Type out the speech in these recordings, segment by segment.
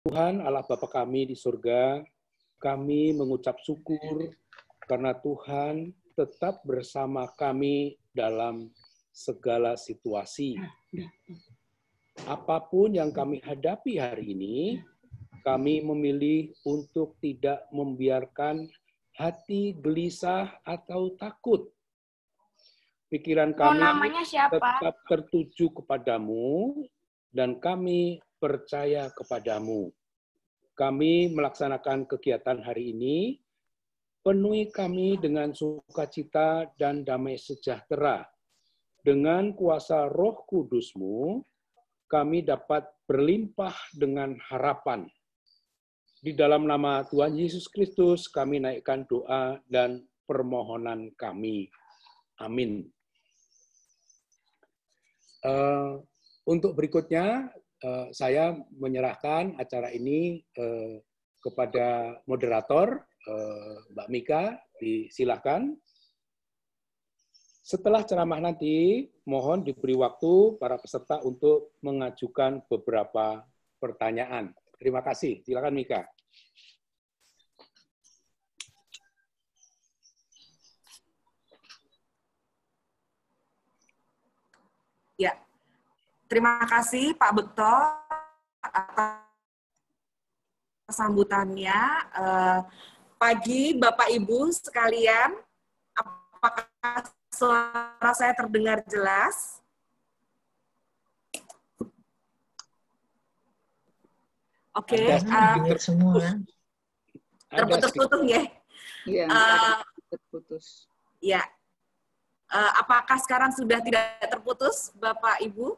Tuhan Allah Bapa kami di surga, kami mengucap syukur karena Tuhan tetap bersama kami dalam segala situasi. Apapun yang kami hadapi hari ini, kami memilih untuk tidak membiarkan hati gelisah atau takut. Pikiran kami tetap tertuju kepadamu dan kami percaya kepadamu. Kami melaksanakan kegiatan hari ini, penuhi kami dengan sukacita dan damai sejahtera. Dengan kuasa Roh Kudus-Mu, kami dapat berlimpah dengan harapan. Di dalam nama Tuhan Yesus Kristus, kami naikkan doa dan permohonan kami. Amin. Untuk berikutnya, saya menyerahkan acara ini kepada moderator, Mbak Mika, silakan. Setelah ceramah nanti, mohon diberi waktu para peserta untuk mengajukan beberapa pertanyaan. Terima kasih. Silakan Mika. Ya. Terima kasih Pak Bekto atas sambutannya. Pagi Bapak Ibu sekalian, apakah suara saya terdengar jelas? Oke, semua. Terputus-putus ya? Iya, terputus. Ya. Apakah sekarang sudah tidak terputus, Bapak Ibu?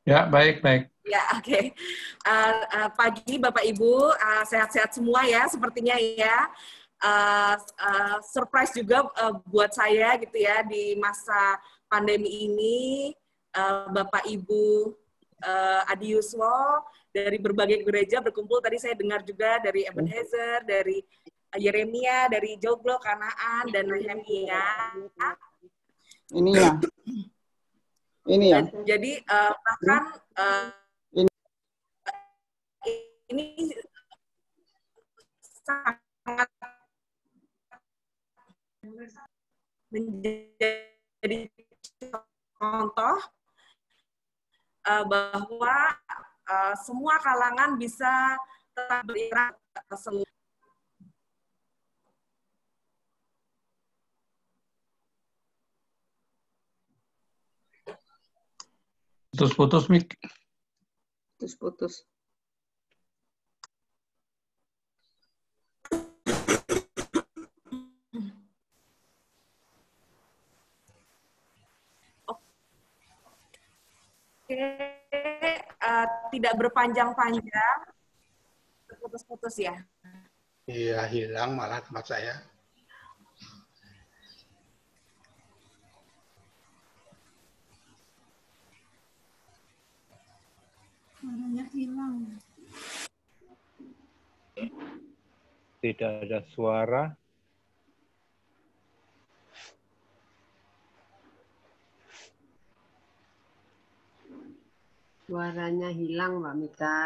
Ya, baik. Ya, oke. Pagi Bapak Ibu, sehat-sehat semua ya, sepertinya ya. Surprise juga buat saya gitu ya, di masa pandemi ini, Bapak Ibu Adi Yuswo dari berbagai gereja berkumpul. Tadi saya dengar juga dari Ebenezer, dari Yeremia, dari Joglo, Kanaan, dan Nehemia. Ini ya. Jadi bahkan ini sangat menjadi contoh bahwa semua kalangan bisa tetap berinteraksi. Putus-putus, Mik. Putus-putus. Oke, tidak berpanjang-panjang, terputus-putus ya? Iya, hilang malah tempat saya. Suaranya hilang. Tidak ada suara. Suaranya hilang, Mbak Mika.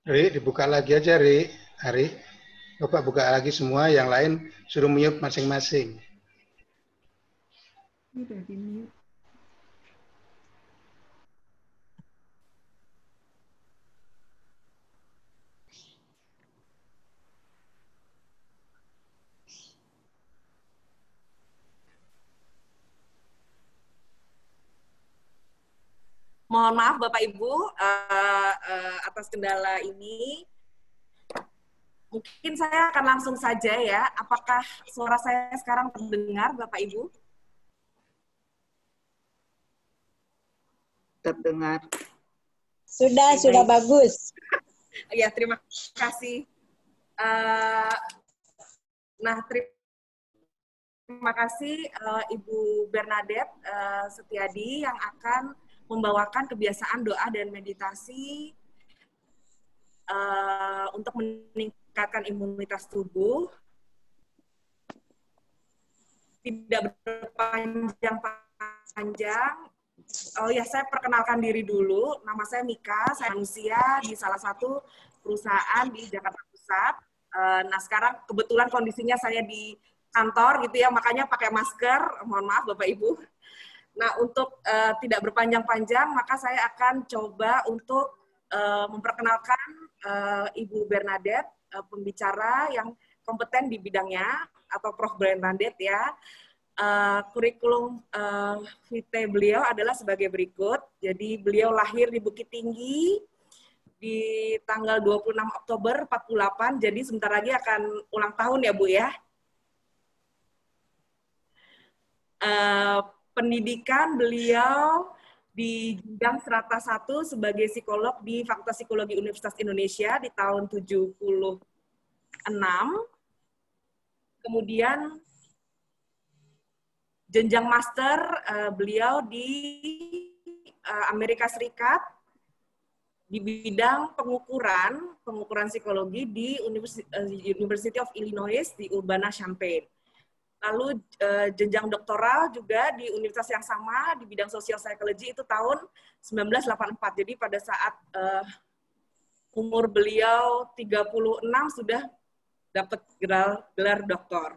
Ri, dibuka lagi aja, Ri. Ari, Bapak buka lagi semua, yang lain suruh mute masing-masing. Udah di mute. Mohon maaf Bapak Ibu atas kendala ini. Mungkin saya akan langsung saja ya. Apakah suara saya sekarang terdengar Bapak Ibu? Terdengar. Sudah bagus. Ya, terima kasih. Nah, terima kasih Ibu Bernadette Setiadi yang akan membawakan kebiasaan doa dan meditasi untuk meningkatkan imunitas tubuh. Tidak berpanjang-panjang, panjang. Oh ya, saya perkenalkan diri dulu. Nama saya Mika, saya manusia di salah satu perusahaan di Jakarta Pusat. Nah, sekarang kebetulan kondisinya saya di kantor gitu ya, makanya pakai masker. Mohon maaf Bapak Ibu. Nah, untuk tidak berpanjang-panjang, maka saya akan coba untuk memperkenalkan Ibu Bernadette, pembicara yang kompeten di bidangnya, atau Prof. Bernadette ya. Kurikulum vitae beliau adalah sebagai berikut. Jadi beliau lahir di Bukit Tinggi di tanggal 26 Oktober 48, jadi sebentar lagi akan ulang tahun ya Bu ya. Pendidikan beliau di jenjang strata 1 sebagai psikolog di Fakultas Psikologi Universitas Indonesia di tahun 76. Kemudian jenjang master beliau di Amerika Serikat di bidang pengukuran psikologi di University of Illinois di Urbana-Champaign. Lalu jenjang doktoral juga di universitas yang sama di bidang social psychology itu tahun 1984. Jadi pada saat umur beliau 36 sudah dapat gelar doktor.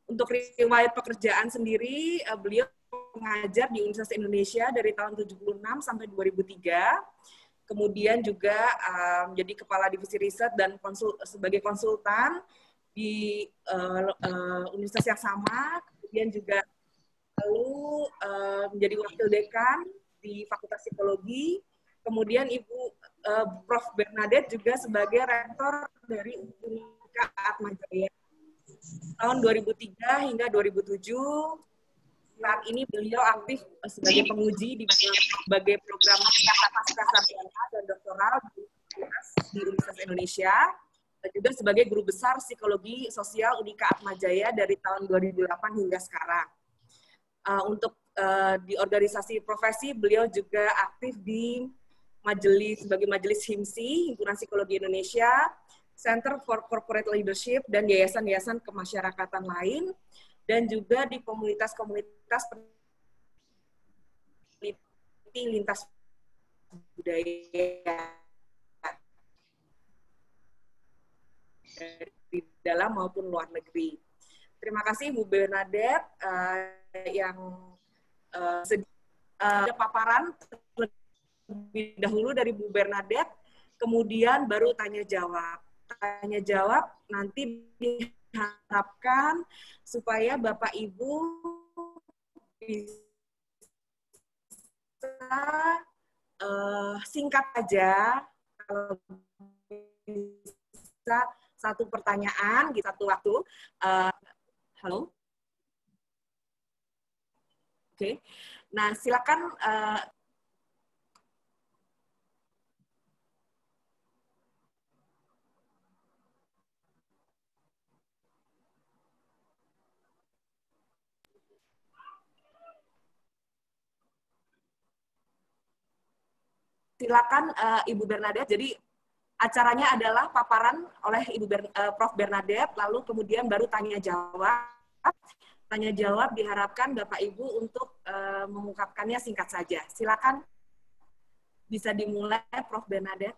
Untuk riwayat pekerjaan sendiri, beliau mengajar di Universitas Indonesia dari tahun 76 sampai 2003. Kemudian juga menjadi kepala divisi riset dan sebagai konsultan di universitas yang sama. Kemudian juga lalu menjadi wakil dekan di Fakultas Psikologi. Kemudian Ibu Prof. Bernadette juga sebagai rektor dari Unika Atmajaya tahun 2003 hingga 2007. Saat ini beliau aktif sebagai penguji di berbagai program pasca sarjana dan doktoral di Universitas Indonesia, dan juga sebagai guru besar psikologi sosial Unika Atmajaya dari tahun 2008 hingga sekarang. Untuk di organisasi profesi, beliau juga aktif di sebagai majelis HIMSI, Himpunan Psikologi Indonesia, Center for Corporate Leadership, dan yayasan-yayasan kemasyarakatan lain, dan juga di komunitas-komunitas peneliti lintas budaya di dalam maupun luar negeri. Terima kasih Bu Bernadette yang ada paparan terlebih dahulu dari Bu Bernadette, kemudian baru tanya jawab. Tanya jawab nanti diharapkan supaya Bapak Ibu bisa singkat aja, kalau bisa satu pertanyaan di satu waktu. Halo? Oke. Nah, silakan Ibu Bernadette. Jadi acaranya adalah paparan oleh Prof. Bernadette, lalu kemudian baru tanya jawab. Tanya jawab diharapkan Bapak Ibu untuk mengungkapkannya singkat saja. Silakan bisa dimulai Prof. Bernadette.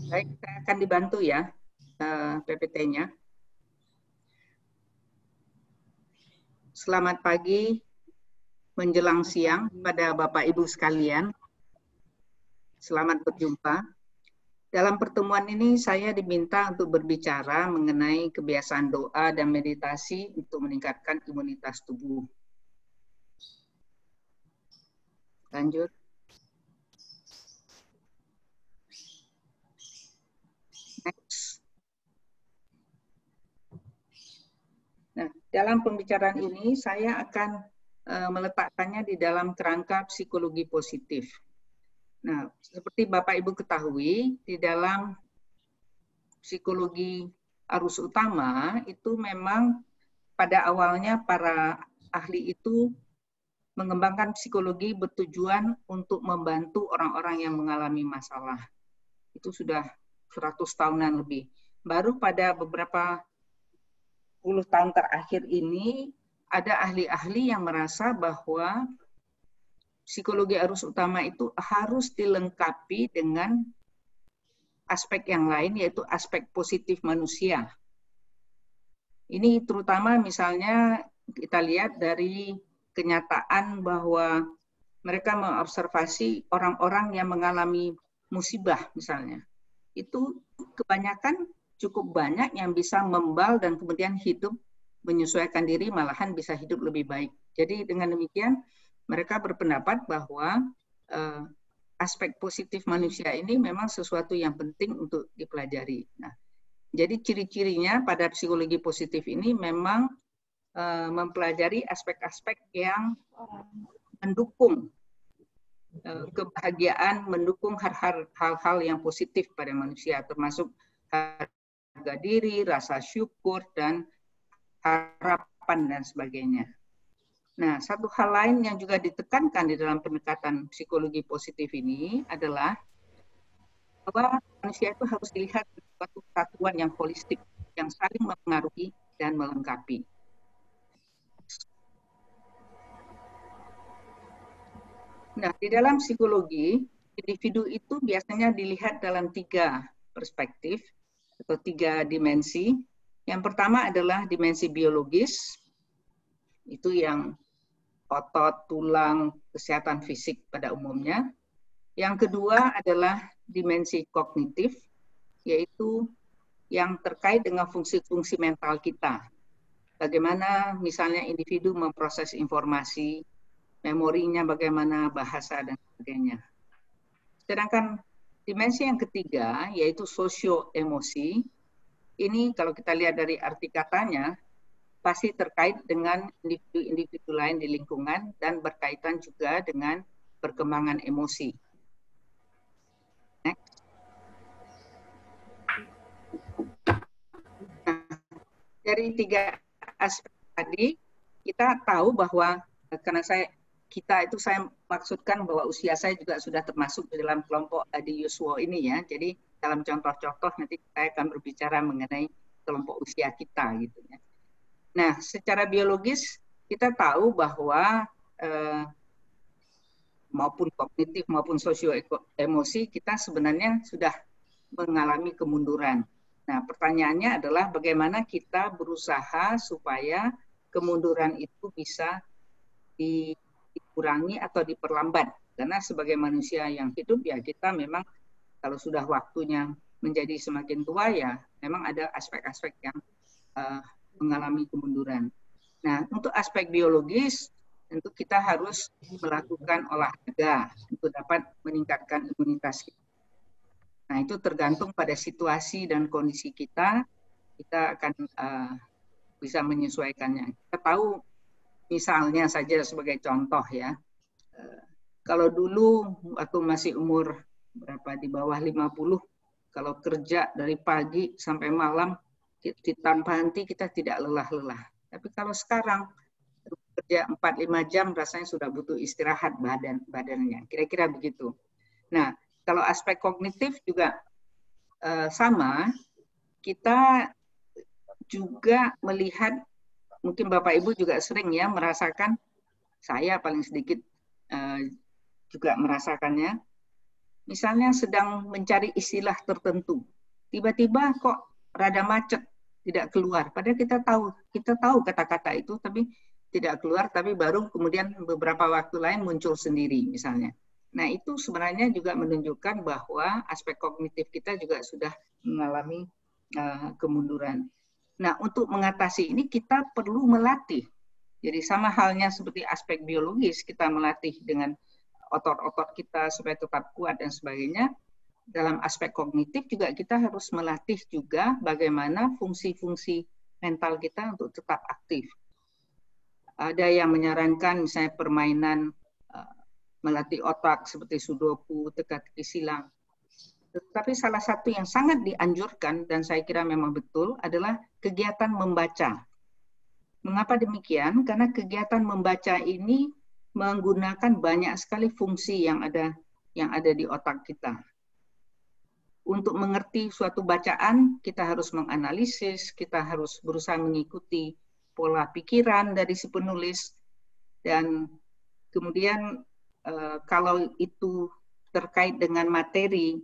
Baik, saya akan dibantu ya PPT-nya. Selamat pagi menjelang siang pada Bapak Ibu sekalian. Selamat berjumpa. Dalam pertemuan ini saya diminta untuk berbicara mengenai kebiasaan doa dan meditasi untuk meningkatkan imunitas tubuh. Lanjut. Next. Nah, dalam pembicaraan ini saya akan meletakkannya di dalam kerangka psikologi positif. Nah, seperti Bapak Ibu ketahui, di dalam psikologi arus utama itu memang pada awalnya para ahli itu mengembangkan psikologi bertujuan untuk membantu orang-orang yang mengalami masalah. Itu sudah 100 tahunan lebih. Baru pada beberapa tahun terakhir ini ada ahli-ahli yang merasa bahwa psikologi arus utama itu harus dilengkapi dengan aspek yang lain, yaitu aspek positif manusia. Ini terutama misalnya kita lihat dari kenyataan bahwa mereka mengobservasi orang-orang yang mengalami musibah misalnya. Itu kebanyakan cukup banyak yang bisa membal dan kemudian hidup menyesuaikan diri, malahan bisa hidup lebih baik. Jadi dengan demikian mereka berpendapat bahwa aspek positif manusia ini memang sesuatu yang penting untuk dipelajari. Nah, jadi ciri-cirinya pada psikologi positif ini memang mempelajari aspek-aspek yang mendukung kebahagiaan, mendukung hal-hal yang positif pada manusia, termasuk harga diri, rasa syukur, dan harapan, dan sebagainya. Nah, satu hal lain yang juga ditekankan di dalam pendekatan psikologi positif ini adalah bahwa manusia itu harus dilihat sebagai suatu kesatuan yang holistik, yang saling mempengaruhi dan melengkapi. Nah, di dalam psikologi, individu itu biasanya dilihat dalam 3 perspektif atau 3 dimensi. Yang pertama adalah dimensi biologis, itu yang otot, tulang, kesehatan fisik pada umumnya. Yang kedua adalah dimensi kognitif, yaitu yang terkait dengan fungsi-fungsi mental kita. Bagaimana misalnya individu memproses informasi, memorinya bagaimana, bahasa, dan sebagainya. Sedangkan dimensi yang ketiga, yaitu sosio-emosi, ini kalau kita lihat dari arti katanya, pasti terkait dengan individu-individu lain di lingkungan dan berkaitan juga dengan perkembangan emosi. Next. Nah, dari 3 aspek tadi, kita tahu bahwa karena saya maksudkan bahwa usia saya juga sudah termasuk di dalam kelompok Adi Yuswo ini ya. Jadi dalam contoh-contoh nanti saya akan berbicara mengenai kelompok usia kita gitu ya. Nah, secara biologis kita tahu bahwa maupun kognitif maupun sosio-emosi kita sebenarnya sudah mengalami kemunduran. Nah, pertanyaannya adalah bagaimana kita berusaha supaya kemunduran itu bisa dikurangi atau diperlambat. Karena sebagai manusia yang hidup ya kita memang kalau sudah waktunya menjadi semakin tua ya memang ada aspek-aspek yang mengalami kemunduran. Nah, untuk aspek biologis tentu kita harus melakukan olahraga untuk dapat meningkatkan imunitas kita. Nah, itu tergantung pada situasi dan kondisi kita akan bisa menyesuaikannya. Kita tahu misalnya saja sebagai contoh ya, kalau dulu waktu masih umur di bawah 50, kalau kerja dari pagi sampai malam tanpa henti kita tidak lelah-lelah. Tapi kalau sekarang kerja 4-5 jam rasanya sudah butuh istirahat badannya. Kira-kira begitu. Nah, kalau aspek kognitif juga sama, kita juga melihat, mungkin Bapak Ibu juga sering ya merasakan, saya paling sedikit juga merasakannya, misalnya sedang mencari istilah tertentu, tiba-tiba kok rada macet, tidak keluar. Padahal kita tahu kata-kata itu, tapi tidak keluar, tapi baru kemudian beberapa waktu lain muncul sendiri misalnya. Nah, itu sebenarnya juga menunjukkan bahwa aspek kognitif kita juga sudah mengalami kemunduran. Nah, untuk mengatasi ini kita perlu melatih. Jadi sama halnya seperti aspek biologis, kita melatih dengan otot-otot kita supaya tetap kuat dan sebagainya. Dalam aspek kognitif juga kita harus melatih juga bagaimana fungsi-fungsi mental kita untuk tetap aktif. Ada yang menyarankan misalnya permainan melatih otak seperti sudoku, teka-teki silang. Tetapi salah satu yang sangat dianjurkan dan saya kira memang betul adalah kegiatan membaca. Mengapa demikian? Karena kegiatan membaca ini menggunakan banyak sekali fungsi yang ada di otak kita. untuk mengerti suatu bacaan, kita harus menganalisis, kita harus berusaha mengikuti pola pikiran dari si penulis, dan kemudian kalau itu terkait dengan materi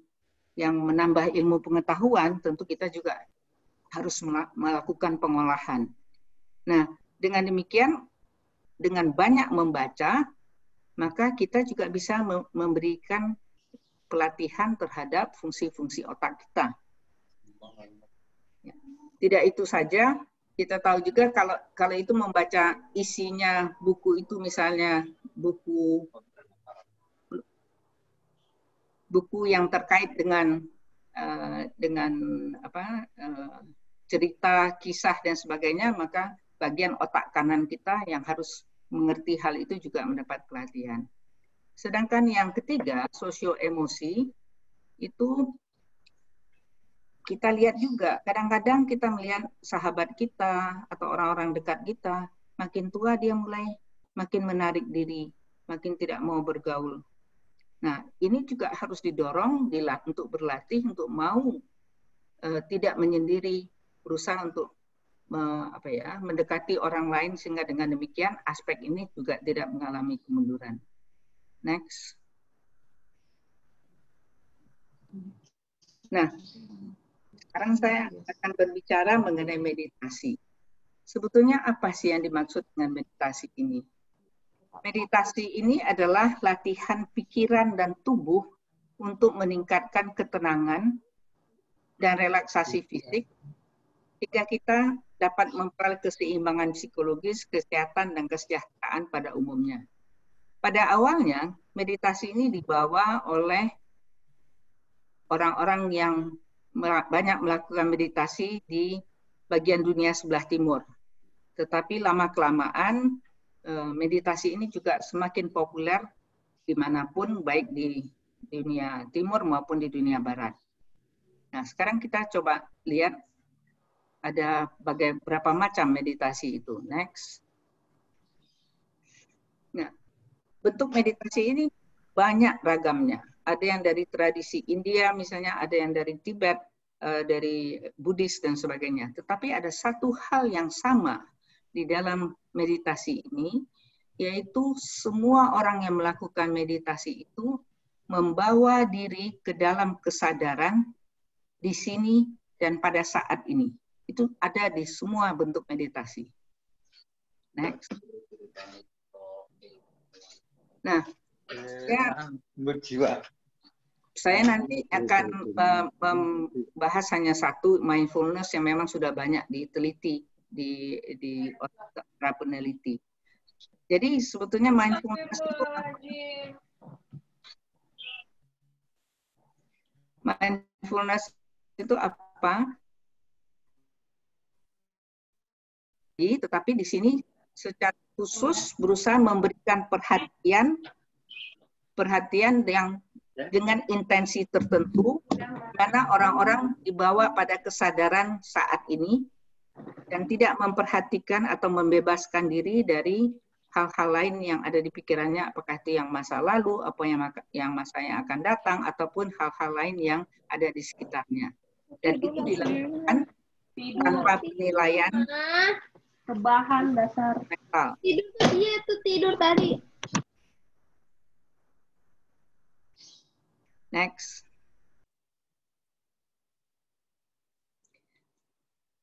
yang menambah ilmu pengetahuan, tentu kita juga harus melakukan pengolahan. Nah, dengan demikian, dengan banyak membaca, maka kita juga bisa memberikan pelatihan terhadap fungsi-fungsi otak kita. Tidak itu saja, kita tahu juga kalau itu membaca isinya buku itu, misalnya buku yang terkait dengan cerita, kisah dan sebagainya, maka bagian otak kanan kita yang harus mengerti hal itu juga mendapat pelatihan. Sedangkan yang ketiga, sosio-emosi, itu kita lihat juga, kadang-kadang kita melihat sahabat kita atau orang-orang dekat kita, makin tua dia mulai makin menarik diri, makin tidak mau bergaul. Nah, ini juga harus didorong untuk berlatih, untuk mau tidak menyendiri, berusaha untuk mendekati orang lain, sehingga dengan demikian aspek ini juga tidak mengalami kemunduran. Next. Nah, sekarang saya akan berbicara mengenai meditasi. Sebetulnya apa sih yang dimaksud dengan meditasi ini? Meditasi ini adalah latihan pikiran dan tubuh untuk meningkatkan ketenangan dan relaksasi fisik, sehingga kita dapat memperoleh keseimbangan psikologis, kesehatan, dan kesejahteraan pada umumnya. Pada awalnya, meditasi ini dibawa oleh orang-orang yang banyak melakukan meditasi di bagian dunia sebelah timur. Tetapi lama-kelamaan, meditasi ini juga semakin populer dimanapun, baik di dunia timur maupun di dunia barat. Nah, sekarang kita coba lihat ada berapa macam meditasi itu. Next. Nah, bentuk meditasi ini banyak ragamnya. Ada yang dari tradisi India misalnya, ada yang dari Tibet, dari Buddhis dan sebagainya. Tetapi ada satu hal yang sama di dalam meditasi ini, yaitu semua orang yang melakukan meditasi itu membawa diri ke dalam kesadaran di sini dan pada saat ini. Itu ada di semua bentuk meditasi. Next. Nah, saya nanti akan membahas hanya satu, mindfulness, yang memang sudah banyak diteliti di para peneliti. Jadi sebetulnya mindfulness itu apa? Mindfulness itu apa? Tetapi di sini secara khusus berusaha memberikan perhatian yang dengan intensi tertentu, karena orang-orang dibawa pada kesadaran saat ini dan tidak memperhatikan atau membebaskan diri dari hal-hal lain yang ada di pikirannya, apakah itu yang masa lalu, apa yang masa yang akan datang, ataupun hal-hal lain yang ada di sekitarnya. Dan itu dilakukan tanpa penilaian rebahan dasar. Mental. Tidur tadi. Next.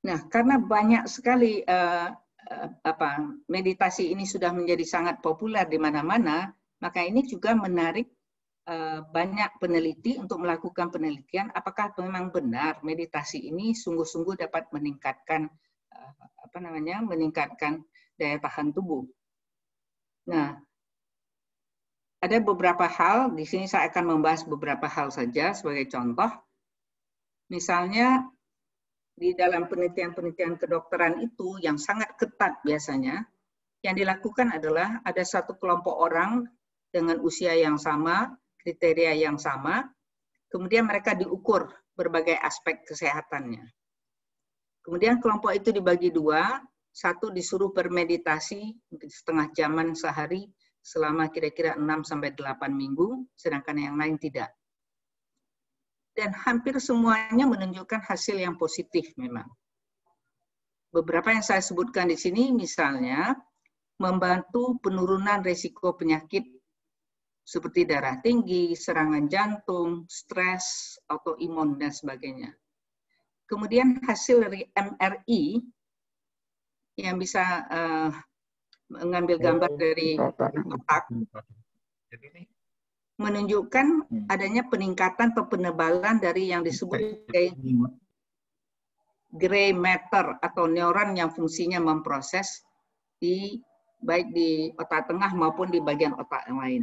Nah, karena banyak sekali meditasi ini sudah menjadi sangat populer di mana-mana, maka ini juga menarik banyak peneliti untuk melakukan penelitian apakah memang benar meditasi ini sungguh-sungguh dapat meningkatkan meningkatkan daya tahan tubuh. Nah, ada beberapa hal, di sini saya akan membahas beberapa hal saja sebagai contoh. Misalnya, di dalam penelitian-penelitian kedokteran itu yang sangat ketat biasanya, yang dilakukan adalah ada satu kelompok orang dengan usia yang sama, kriteria yang sama, kemudian mereka diukur berbagai aspek kesehatannya. Kemudian kelompok itu dibagi dua, satu disuruh bermeditasi setengah jaman sehari selama kira-kira 6-8 minggu, sedangkan yang lain tidak. dan hampir semuanya menunjukkan hasil yang positif memang. Beberapa yang saya sebutkan di sini misalnya membantu penurunan risiko penyakit seperti darah tinggi, serangan jantung, stres, autoimun, dan sebagainya. Kemudian hasil dari MRI yang bisa mengambil gambar dari otak menunjukkan adanya peningkatan atau penebalan dari yang disebut sebagai gray matter atau neuron yang fungsinya memproses baik di otak tengah maupun di bagian otak yang lain.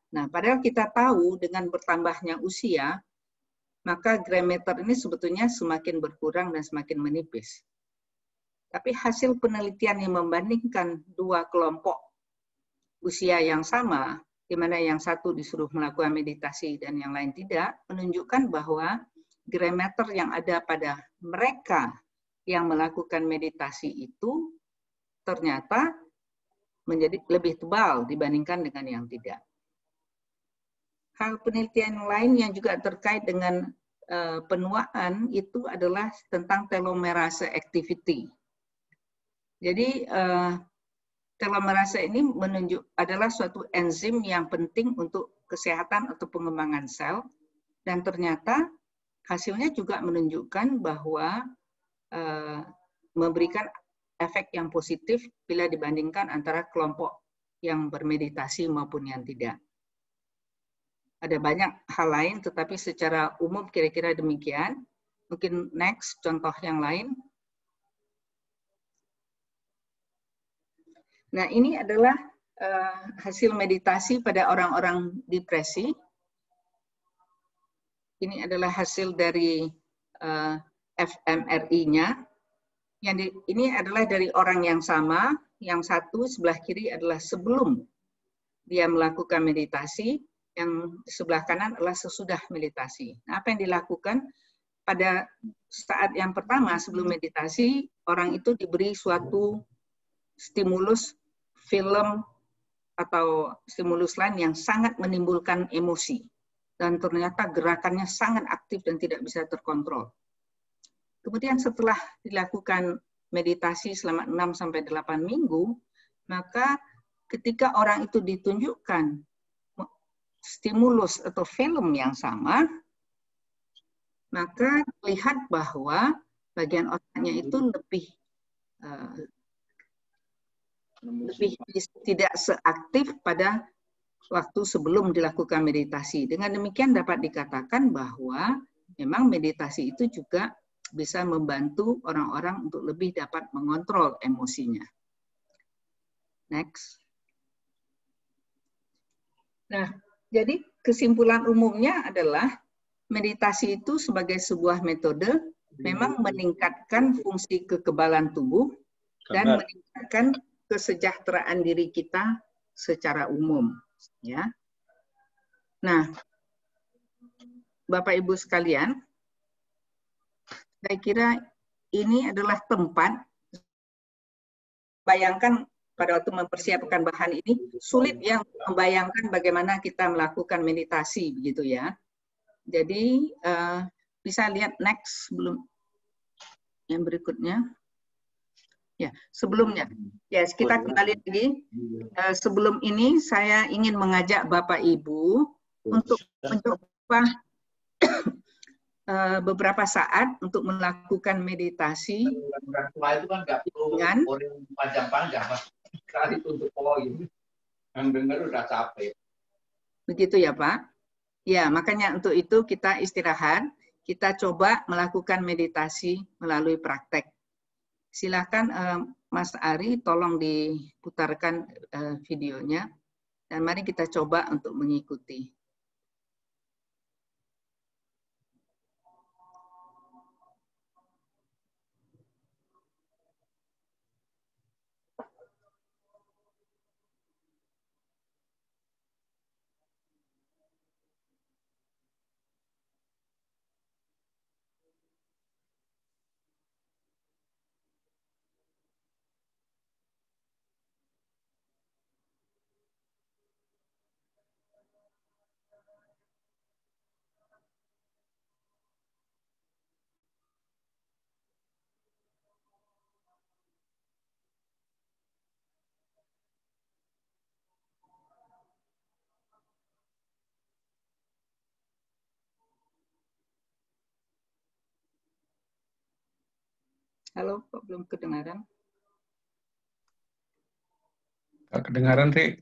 Nah, padahal kita tahu dengan bertambahnya usia, maka gray matter ini sebetulnya semakin berkurang dan semakin menipis. Tapi hasil penelitian yang membandingkan dua kelompok usia yang sama, di mana yang satu disuruh melakukan meditasi dan yang lain tidak, menunjukkan bahwa gray matter yang ada pada mereka yang melakukan meditasi itu ternyata menjadi lebih tebal dibandingkan dengan yang tidak. Hal penelitian lain yang juga terkait dengan penuaan itu adalah tentang telomerase activity. Jadi telomerase ini adalah suatu enzim yang penting untuk kesehatan atau pengembangan sel, dan ternyata hasilnya juga menunjukkan bahwa memberikan efek yang positif bila dibandingkan antara kelompok yang bermeditasi maupun yang tidak. Ada banyak hal lain, tetapi secara umum kira-kira demikian. Mungkin next, contoh yang lain. Nah, ini adalah hasil meditasi pada orang-orang depresi. Ini adalah hasil dari fMRI-nya. Ini adalah dari orang yang sama, yang satu sebelah kiri adalah sebelum dia melakukan meditasi, yang sebelah kanan adalah sesudah meditasi. Nah, apa yang dilakukan pada saat yang pertama sebelum meditasi, orang itu diberi suatu stimulus film atau stimulus lain yang sangat menimbulkan emosi. Dan ternyata gerakannya sangat aktif dan tidak bisa terkontrol. Kemudian setelah dilakukan meditasi selama 6-8 minggu, maka ketika orang itu ditunjukkan stimulus atau film yang sama, maka lihat bahwa bagian otaknya itu lebih tidak seaktif pada waktu sebelum dilakukan meditasi. Dengan demikian dapat dikatakan bahwa memang meditasi itu juga bisa membantu orang-orang untuk lebih dapat mengontrol emosinya. Next. Nah, jadi kesimpulan umumnya adalah meditasi itu sebagai sebuah metode memang meningkatkan fungsi kekebalan tubuh dan meningkatkan kesejahteraan diri kita secara umum, ya. Nah, Bapak Ibu sekalian, saya kira ini adalah tempat, bayangkan pada waktu mempersiapkan bahan ini, sulit ya membayangkan bagaimana kita melakukan meditasi, begitu ya. Jadi, bisa lihat next sebelum yang berikutnya. Ya, sebelumnya. Ya, kita kembali lagi. Sebelum ini, saya ingin mengajak Bapak Ibu untuk mencoba beberapa saat untuk melakukan meditasi dengan begitu ya Pak. Ya, makanya untuk itu kita istirahat, kita coba melakukan meditasi melalui praktek. Silakan Mas Ari, tolong diputarkan videonya, dan mari kita coba untuk mengikuti. Halo, kok belum kedengaran? Nggak kedengaran, Ri.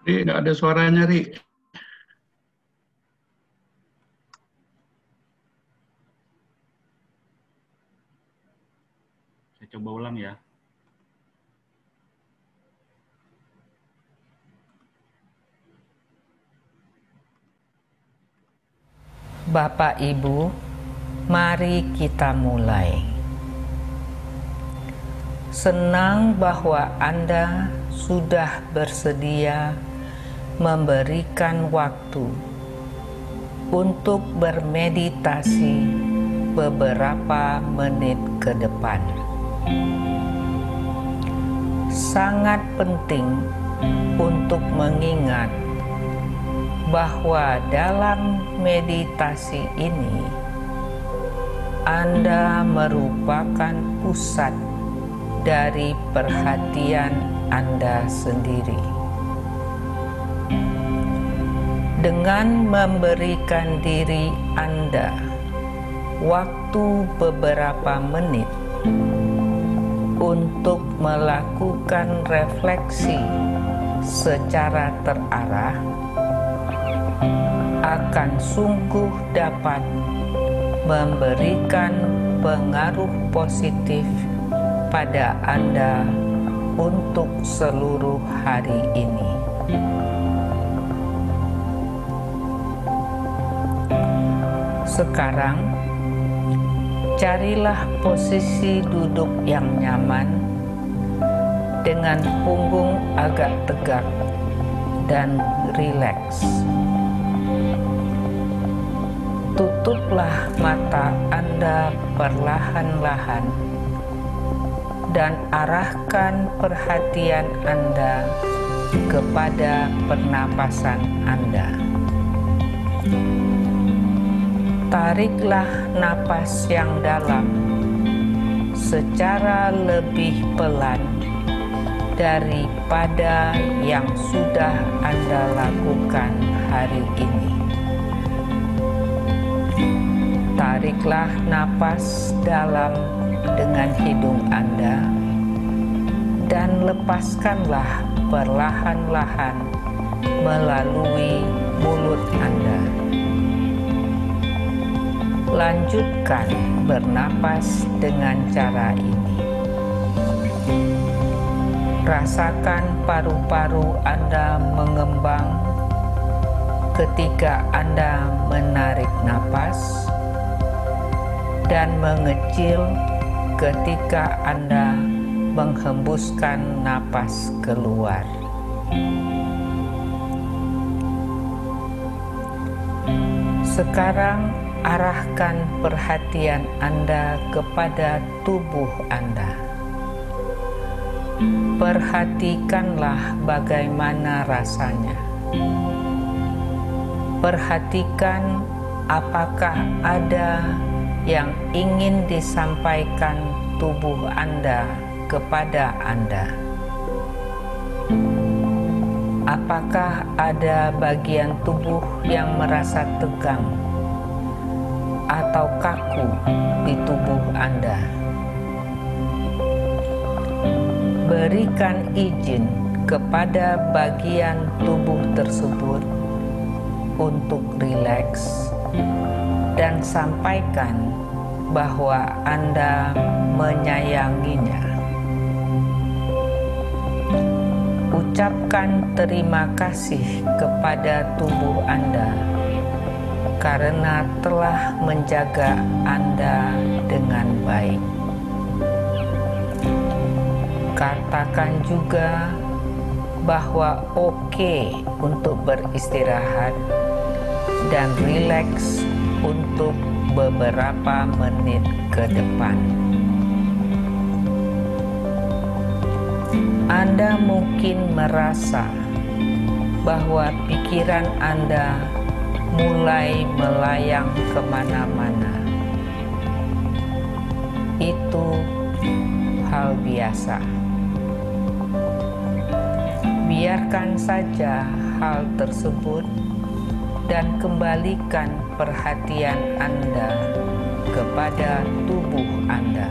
Ri, nggak ada suaranya, Ri. Saya coba ulang ya. Bapak Ibu, mari kita mulai. Senang bahwa Anda sudah bersedia memberikan waktu untuk bermeditasi beberapa menit ke depan. Sangat penting untuk mengingat bahwa dalam meditasi ini Anda merupakan pusat dari perhatian Anda sendiri. Dengan memberikan diri Anda waktu beberapa menit untuk melakukan refleksi secara terarah, akan sungguh dapat memberikan pengaruh positif pada Anda untuk seluruh hari ini. Sekarang, carilah posisi duduk yang nyaman dengan punggung agak tegak dan rileks. Tutuplah mata Anda perlahan-lahan dan arahkan perhatian Anda kepada pernapasan Anda. Tariklah napas yang dalam secara lebih pelan daripada yang sudah Anda lakukan hari ini. Tariklah napas dalam dengan hidung Anda dan lepaskanlah perlahan-lahan melalui mulut Anda. Lanjutkan bernapas dengan cara ini. Rasakan paru-paru Anda mengembang ketika Anda menarik napas dan mengecil ketika Anda menghembuskan napas keluar. Sekarang arahkan perhatian Anda kepada tubuh Anda. Perhatikanlah bagaimana rasanya. Perhatikan apakah ada yang ingin disampaikan tubuh Anda kepada Anda. Apakah ada bagian tubuh yang merasa tegang atau kaku di tubuh Anda? Berikan izin kepada bagian tubuh tersebut untuk rileks dan sampaikan bahwa Anda menyayanginya. Ucapkan terima kasih kepada tubuh Anda karena telah menjaga Anda dengan baik. Katakan juga bahwa oke untuk beristirahat dan rileks untuk beberapa menit ke depan. Anda mungkin merasa bahwa pikiran Anda mulai melayang kemana-mana. Itu hal biasa. Biarkan saja hal tersebut dan kembalikan perhatian Anda kepada tubuh Anda.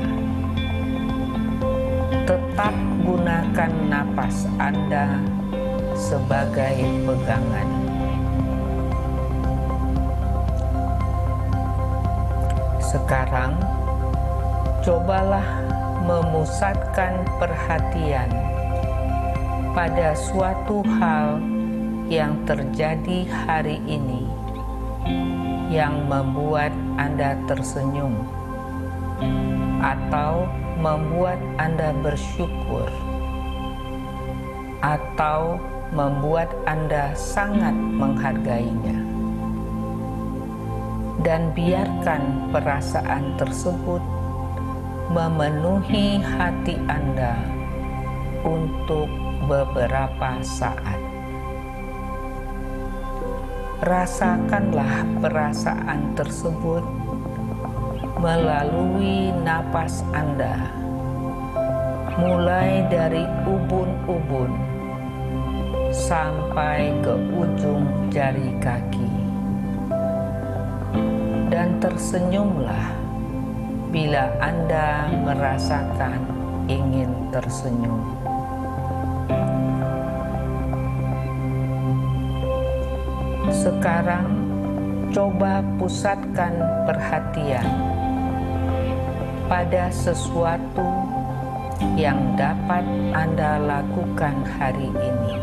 Tetap gunakan napas Anda sebagai pegangan. Sekarang, cobalah memusatkan perhatian pada suatu hal yang terjadi hari ini yang membuat Anda tersenyum atau membuat Anda bersyukur atau membuat Anda sangat menghargainya. Dan biarkan perasaan tersebut memenuhi hati Anda untuk beberapa saat. Rasakanlah perasaan tersebut melalui napas Anda, mulai dari ubun-ubun sampai ke ujung jari kaki. Dan tersenyumlah bila Anda merasakan ingin tersenyum. Sekarang, coba pusatkan perhatian pada sesuatu yang dapat Anda lakukan hari ini.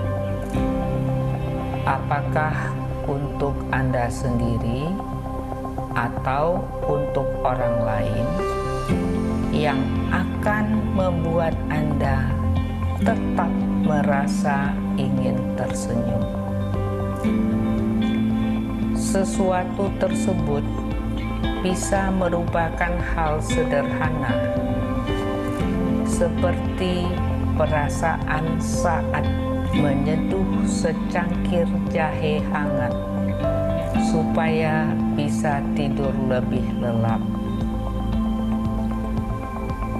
Apakah untuk Anda sendiri atau untuk orang lain yang akan membuat Anda tetap merasa ingin tersenyum. Sesuatu tersebut bisa merupakan hal sederhana, seperti perasaan saat menyeduh secangkir jahe hangat supaya bisa tidur lebih lelap,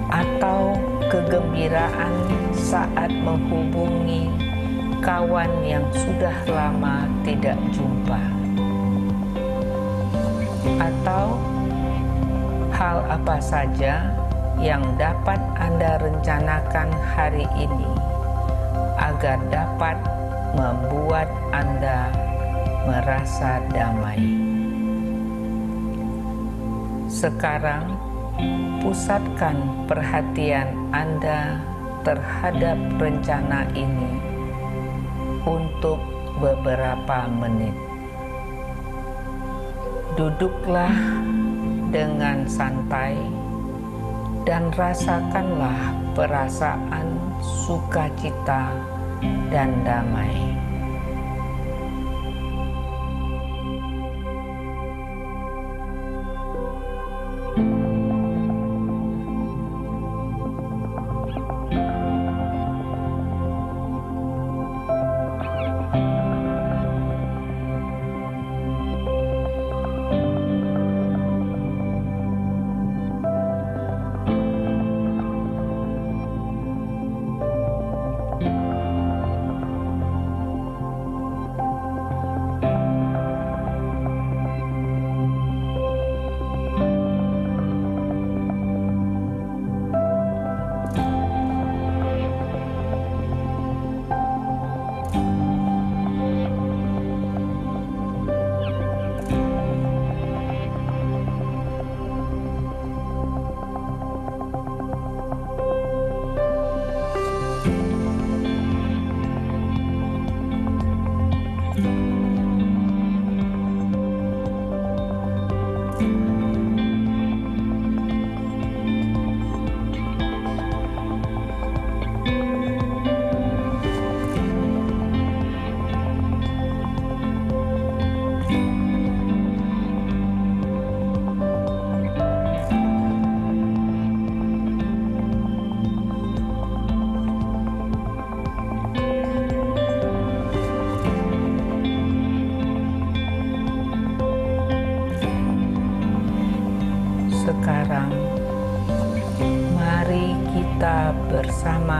atau kegembiraan saat menghubungi kawan yang sudah lama tidak jumpa, atau hal apa saja yang dapat Anda rencanakan hari ini agar dapat membuat Anda merasa damai. Sekarang, pusatkan perhatian Anda terhadap rencana ini untuk beberapa menit. Duduklah dengan santai dan rasakanlah perasaan sukacita dan damai.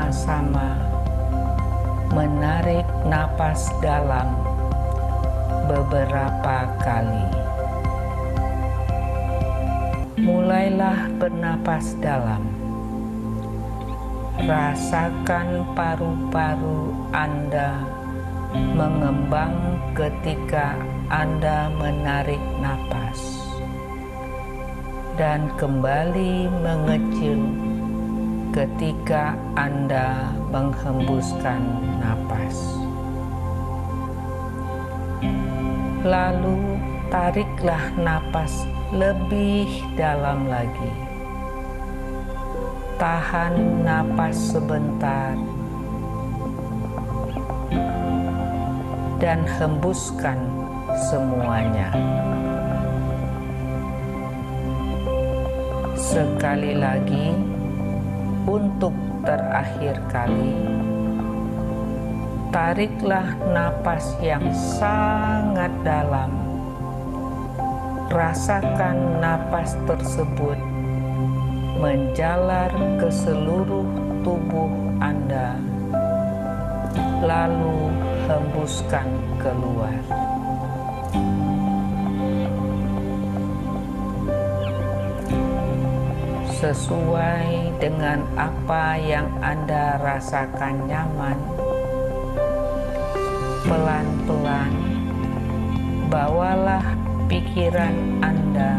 bersama-sama menarik napas dalam beberapa kali. Mulailah bernapas dalam. Rasakan paru-paru Anda mengembang ketika Anda menarik napas dan kembali mengecil ketika Anda menghembuskan napas. Lalu tariklah napas lebih dalam lagi. Tahan napas sebentar dan hembuskan semuanya. Sekali lagi, untuk terakhir kali, tariklah napas yang sangat dalam. Rasakan napas tersebut menjalar ke seluruh tubuh Anda, lalu hembuskan keluar. Sesuai dengan apa yang Anda rasakan nyaman, pelan-pelan bawalah pikiran Anda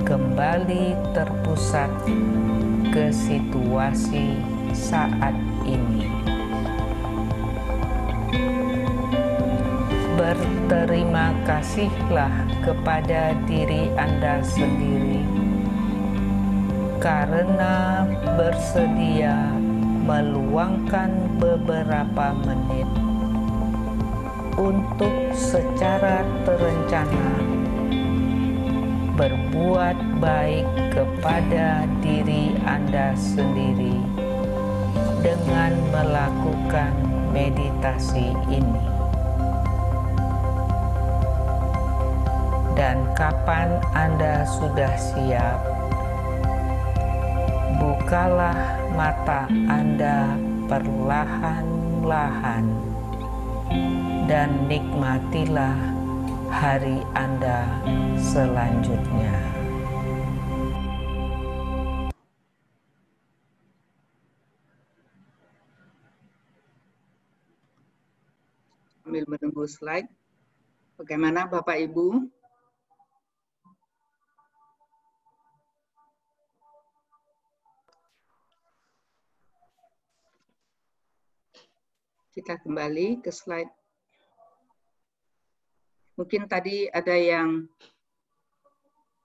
kembali terpusat ke situasi saat ini. Berterima kasihlah kepada diri Anda sendiri karena bersedia meluangkan beberapa menit untuk secara terencana berbuat baik kepada diri Anda sendiri dengan melakukan meditasi ini. Dan kapan Anda sudah siap, bukalah mata Anda perlahan-lahan dan nikmatilah hari Anda selanjutnya. Sambil menunggu slide, bagaimana Bapak Ibu? Kita kembali ke slide. Mungkin tadi ada yang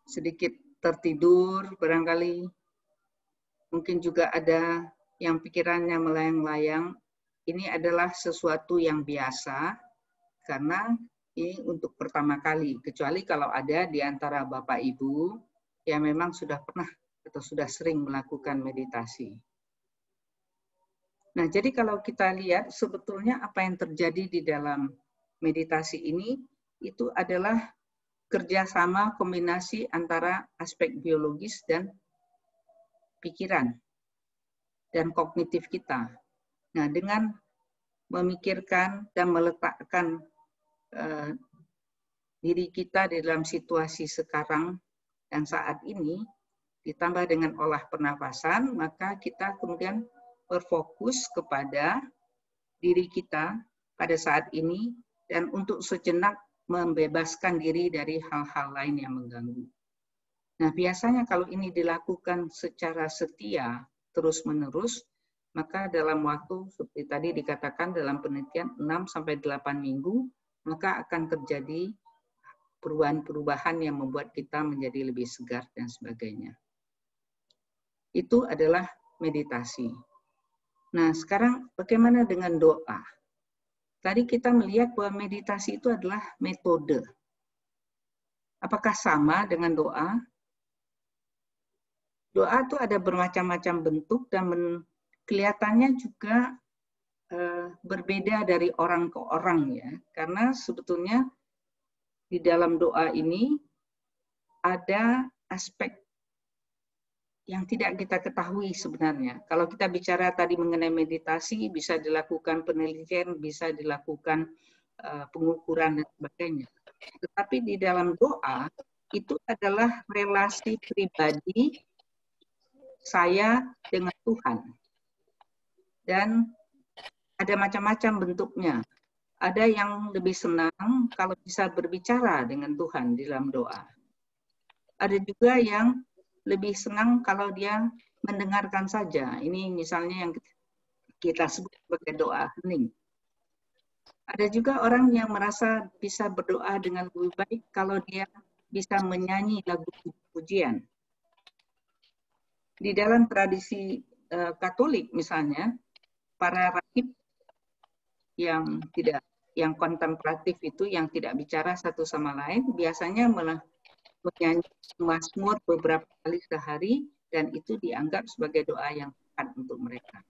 sedikit tertidur barangkali. Mungkin juga ada yang pikirannya melayang-layang. Ini adalah sesuatu yang biasa karena ini untuk pertama kali. Kecuali kalau ada di antara Bapak Ibu yang memang sudah pernah atau sudah sering melakukan meditasi. Nah, jadi kalau kita lihat sebetulnya apa yang terjadi di dalam meditasi ini itu adalah kerjasama kombinasi antara aspek biologis dan pikiran dan kognitif kita. Nah, dengan memikirkan dan meletakkan diri kita di dalam situasi sekarang dan saat ini, ditambah dengan olah pernapasan, maka kita kemudian berfokus kepada diri kita pada saat ini dan untuk sejenak membebaskan diri dari hal-hal lain yang mengganggu. Nah, biasanya kalau ini dilakukan secara setia, terus-menerus, maka dalam waktu, seperti tadi dikatakan dalam penelitian 6-8 minggu, maka akan terjadi perubahan-perubahan yang membuat kita menjadi lebih segar dan sebagainya. Itu adalah meditasi. Nah, sekarang bagaimana dengan doa? Tadi kita melihat bahwa meditasi itu adalah metode. Apakah sama dengan doa? Doa itu ada bermacam-macam bentuk dan kelihatannya juga berbeda dari orang ke orang ya. Karena sebetulnya di dalam doa ini ada aspek yang tidak kita ketahui sebenarnya. Kalau kita bicara tadi mengenai meditasi, bisa dilakukan penelitian, bisa dilakukan pengukuran dan sebagainya. Tetapi di dalam doa, itu adalah relasi pribadi saya dengan Tuhan. Dan ada macam-macam bentuknya. Ada yang lebih senang kalau bisa berbicara dengan Tuhan di dalam doa. Ada juga yang lebih senang kalau dia mendengarkan saja. Ini misalnya yang kita sebut sebagai doa hening. Ada juga orang yang merasa bisa berdoa dengan lebih baik kalau dia bisa menyanyi lagu pujian. Di dalam tradisi Katolik misalnya, para rahib yang kontemplatif itu, yang tidak bicara satu sama lain, biasanya menyanyi mazmur beberapa kali sehari, dan itu dianggap sebagai doa yang tepat untuk mereka.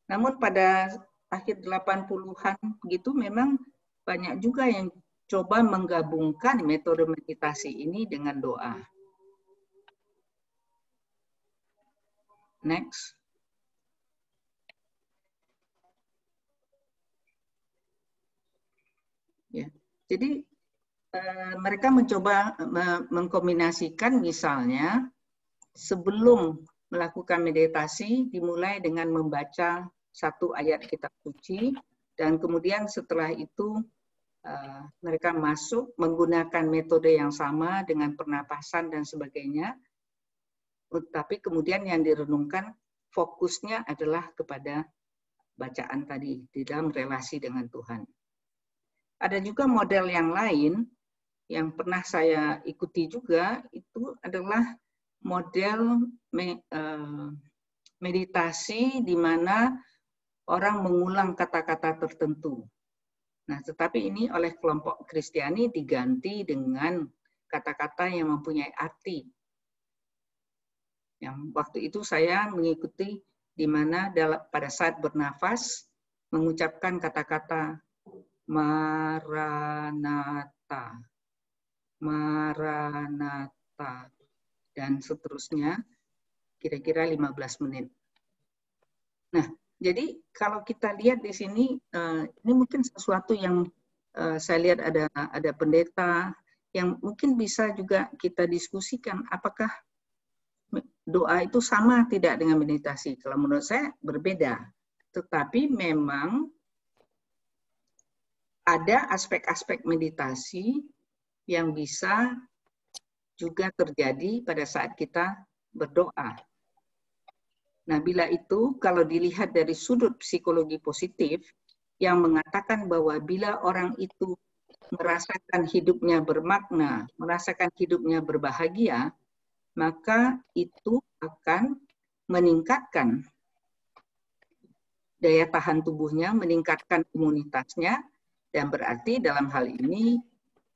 Namun pada akhir 80-an begitu memang banyak juga yang coba menggabungkan metode meditasi ini dengan doa. Next. Ya, jadi mereka mencoba mengkombinasikan, misalnya sebelum melakukan meditasi dimulai dengan membaca satu ayat kitab suci, dan kemudian setelah itu mereka masuk menggunakan metode yang sama dengan pernapasan dan sebagainya, tapi kemudian yang direnungkan fokusnya adalah kepada bacaan tadi di dalam relasi dengan Tuhan. Ada juga model yang lain yang pernah saya ikuti juga, itu adalah model meditasi di mana orang mengulang kata-kata tertentu. Nah, tetapi ini oleh kelompok Kristiani diganti dengan kata-kata yang mempunyai arti. Yang waktu itu saya mengikuti di mana pada saat bernafas mengucapkan kata-kata Maranatha, Maranatha, dan seterusnya, kira-kira 15 menit. Nah, jadi kalau kita lihat di sini, ini mungkin sesuatu yang saya lihat ada pendeta yang mungkin bisa juga kita diskusikan, apakah doa itu sama tidak dengan meditasi? Kalau menurut saya berbeda, tetapi memang ada aspek-aspek meditasi yang bisa juga terjadi pada saat kita berdoa. Nah, bila itu kalau dilihat dari sudut psikologi positif yang mengatakan bahwa bila orang itu merasakan hidupnya bermakna, merasakan hidupnya berbahagia, maka itu akan meningkatkan daya tahan tubuhnya, meningkatkan imunitasnya, dan berarti dalam hal ini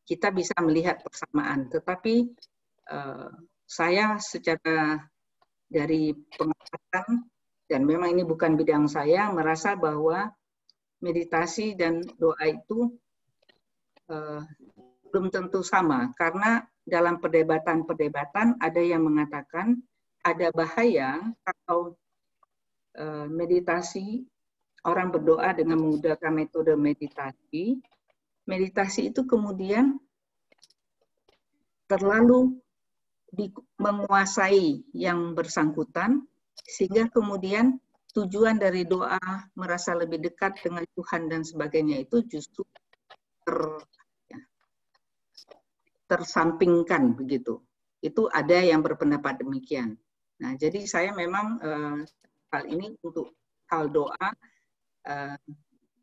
kita bisa melihat persamaan. Tetapi saya secara dari pengamatan, dan memang ini bukan bidang saya, merasa bahwa meditasi dan doa itu belum tentu sama, karena dalam perdebatan-perdebatan ada yang mengatakan ada bahaya kalau meditasi, orang berdoa dengan menggunakan metode meditasi, meditasi itu kemudian terlalu menguasai yang bersangkutan, sehingga kemudian tujuan dari doa merasa lebih dekat dengan Tuhan dan sebagainya itu justru tersampingkan begitu. Itu ada yang berpendapat demikian. Nah, jadi saya memang hal ini untuk hal doa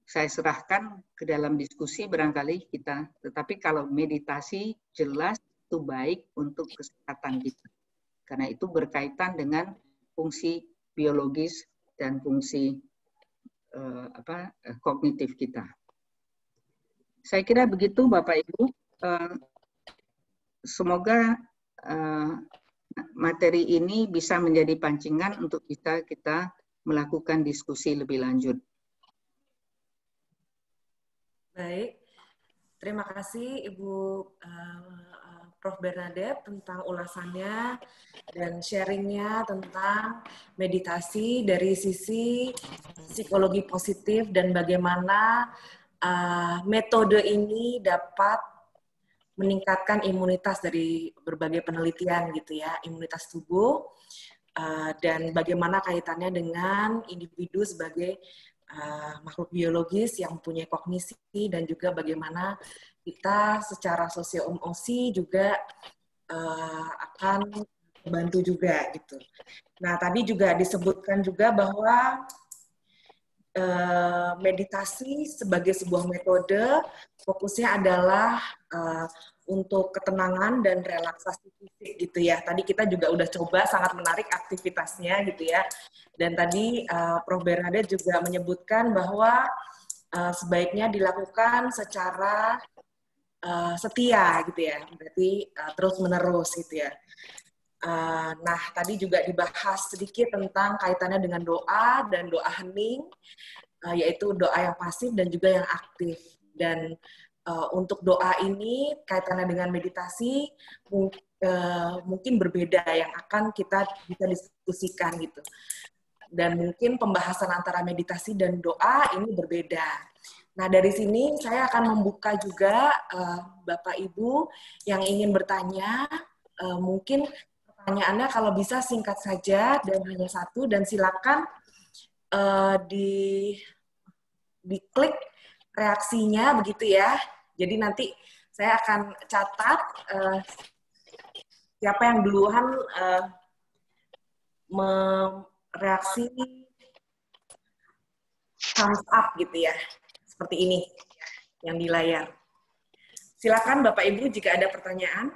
saya serahkan ke dalam diskusi barangkali kita. Tetapi kalau meditasi jelas itu baik untuk kesehatan kita. Karena itu berkaitan dengan fungsi biologis dan fungsi kognitif kita. Saya kira begitu Bapak Ibu. Semoga materi ini bisa menjadi pancingan untuk kita melakukan diskusi lebih lanjut. Baik, terima kasih Ibu Prof. Bernadette tentang ulasannya dan sharingnya tentang meditasi dari sisi psikologi positif dan bagaimana metode ini dapat meningkatkan imunitas dari berbagai penelitian gitu ya, imunitas tubuh, dan bagaimana kaitannya dengan individu sebagai makhluk biologis yang punya kognisi, dan juga bagaimana kita secara sosio-emosi juga akan membantu juga gitu. Nah, tadi juga disebutkan juga bahwa meditasi sebagai sebuah metode fokusnya adalah untuk ketenangan dan relaksasi fisik gitu ya. Tadi kita juga udah coba, sangat menarik aktivitasnya gitu ya. Dan tadi Prof. Bernadette juga menyebutkan bahwa sebaiknya dilakukan secara setia gitu ya, berarti terus-menerus gitu ya. Nah, tadi juga dibahas sedikit tentang kaitannya dengan doa dan doa hening, yaitu doa yang pasif dan juga yang aktif. Dan untuk doa ini kaitannya dengan meditasi mungkin berbeda, yang akan kita bisa diskusikan gitu. Dan mungkin pembahasan antara meditasi dan doa ini berbeda. Nah, dari sini saya akan membuka juga Bapak Ibu yang ingin bertanya, mungkin pertanyaannya kalau bisa singkat saja dan hanya satu, dan silakan diklik reaksinya begitu ya. Jadi nanti saya akan catat siapa yang duluan mereaksi thumbs up gitu ya. Seperti ini yang di layar. Silakan Bapak Ibu jika ada pertanyaan.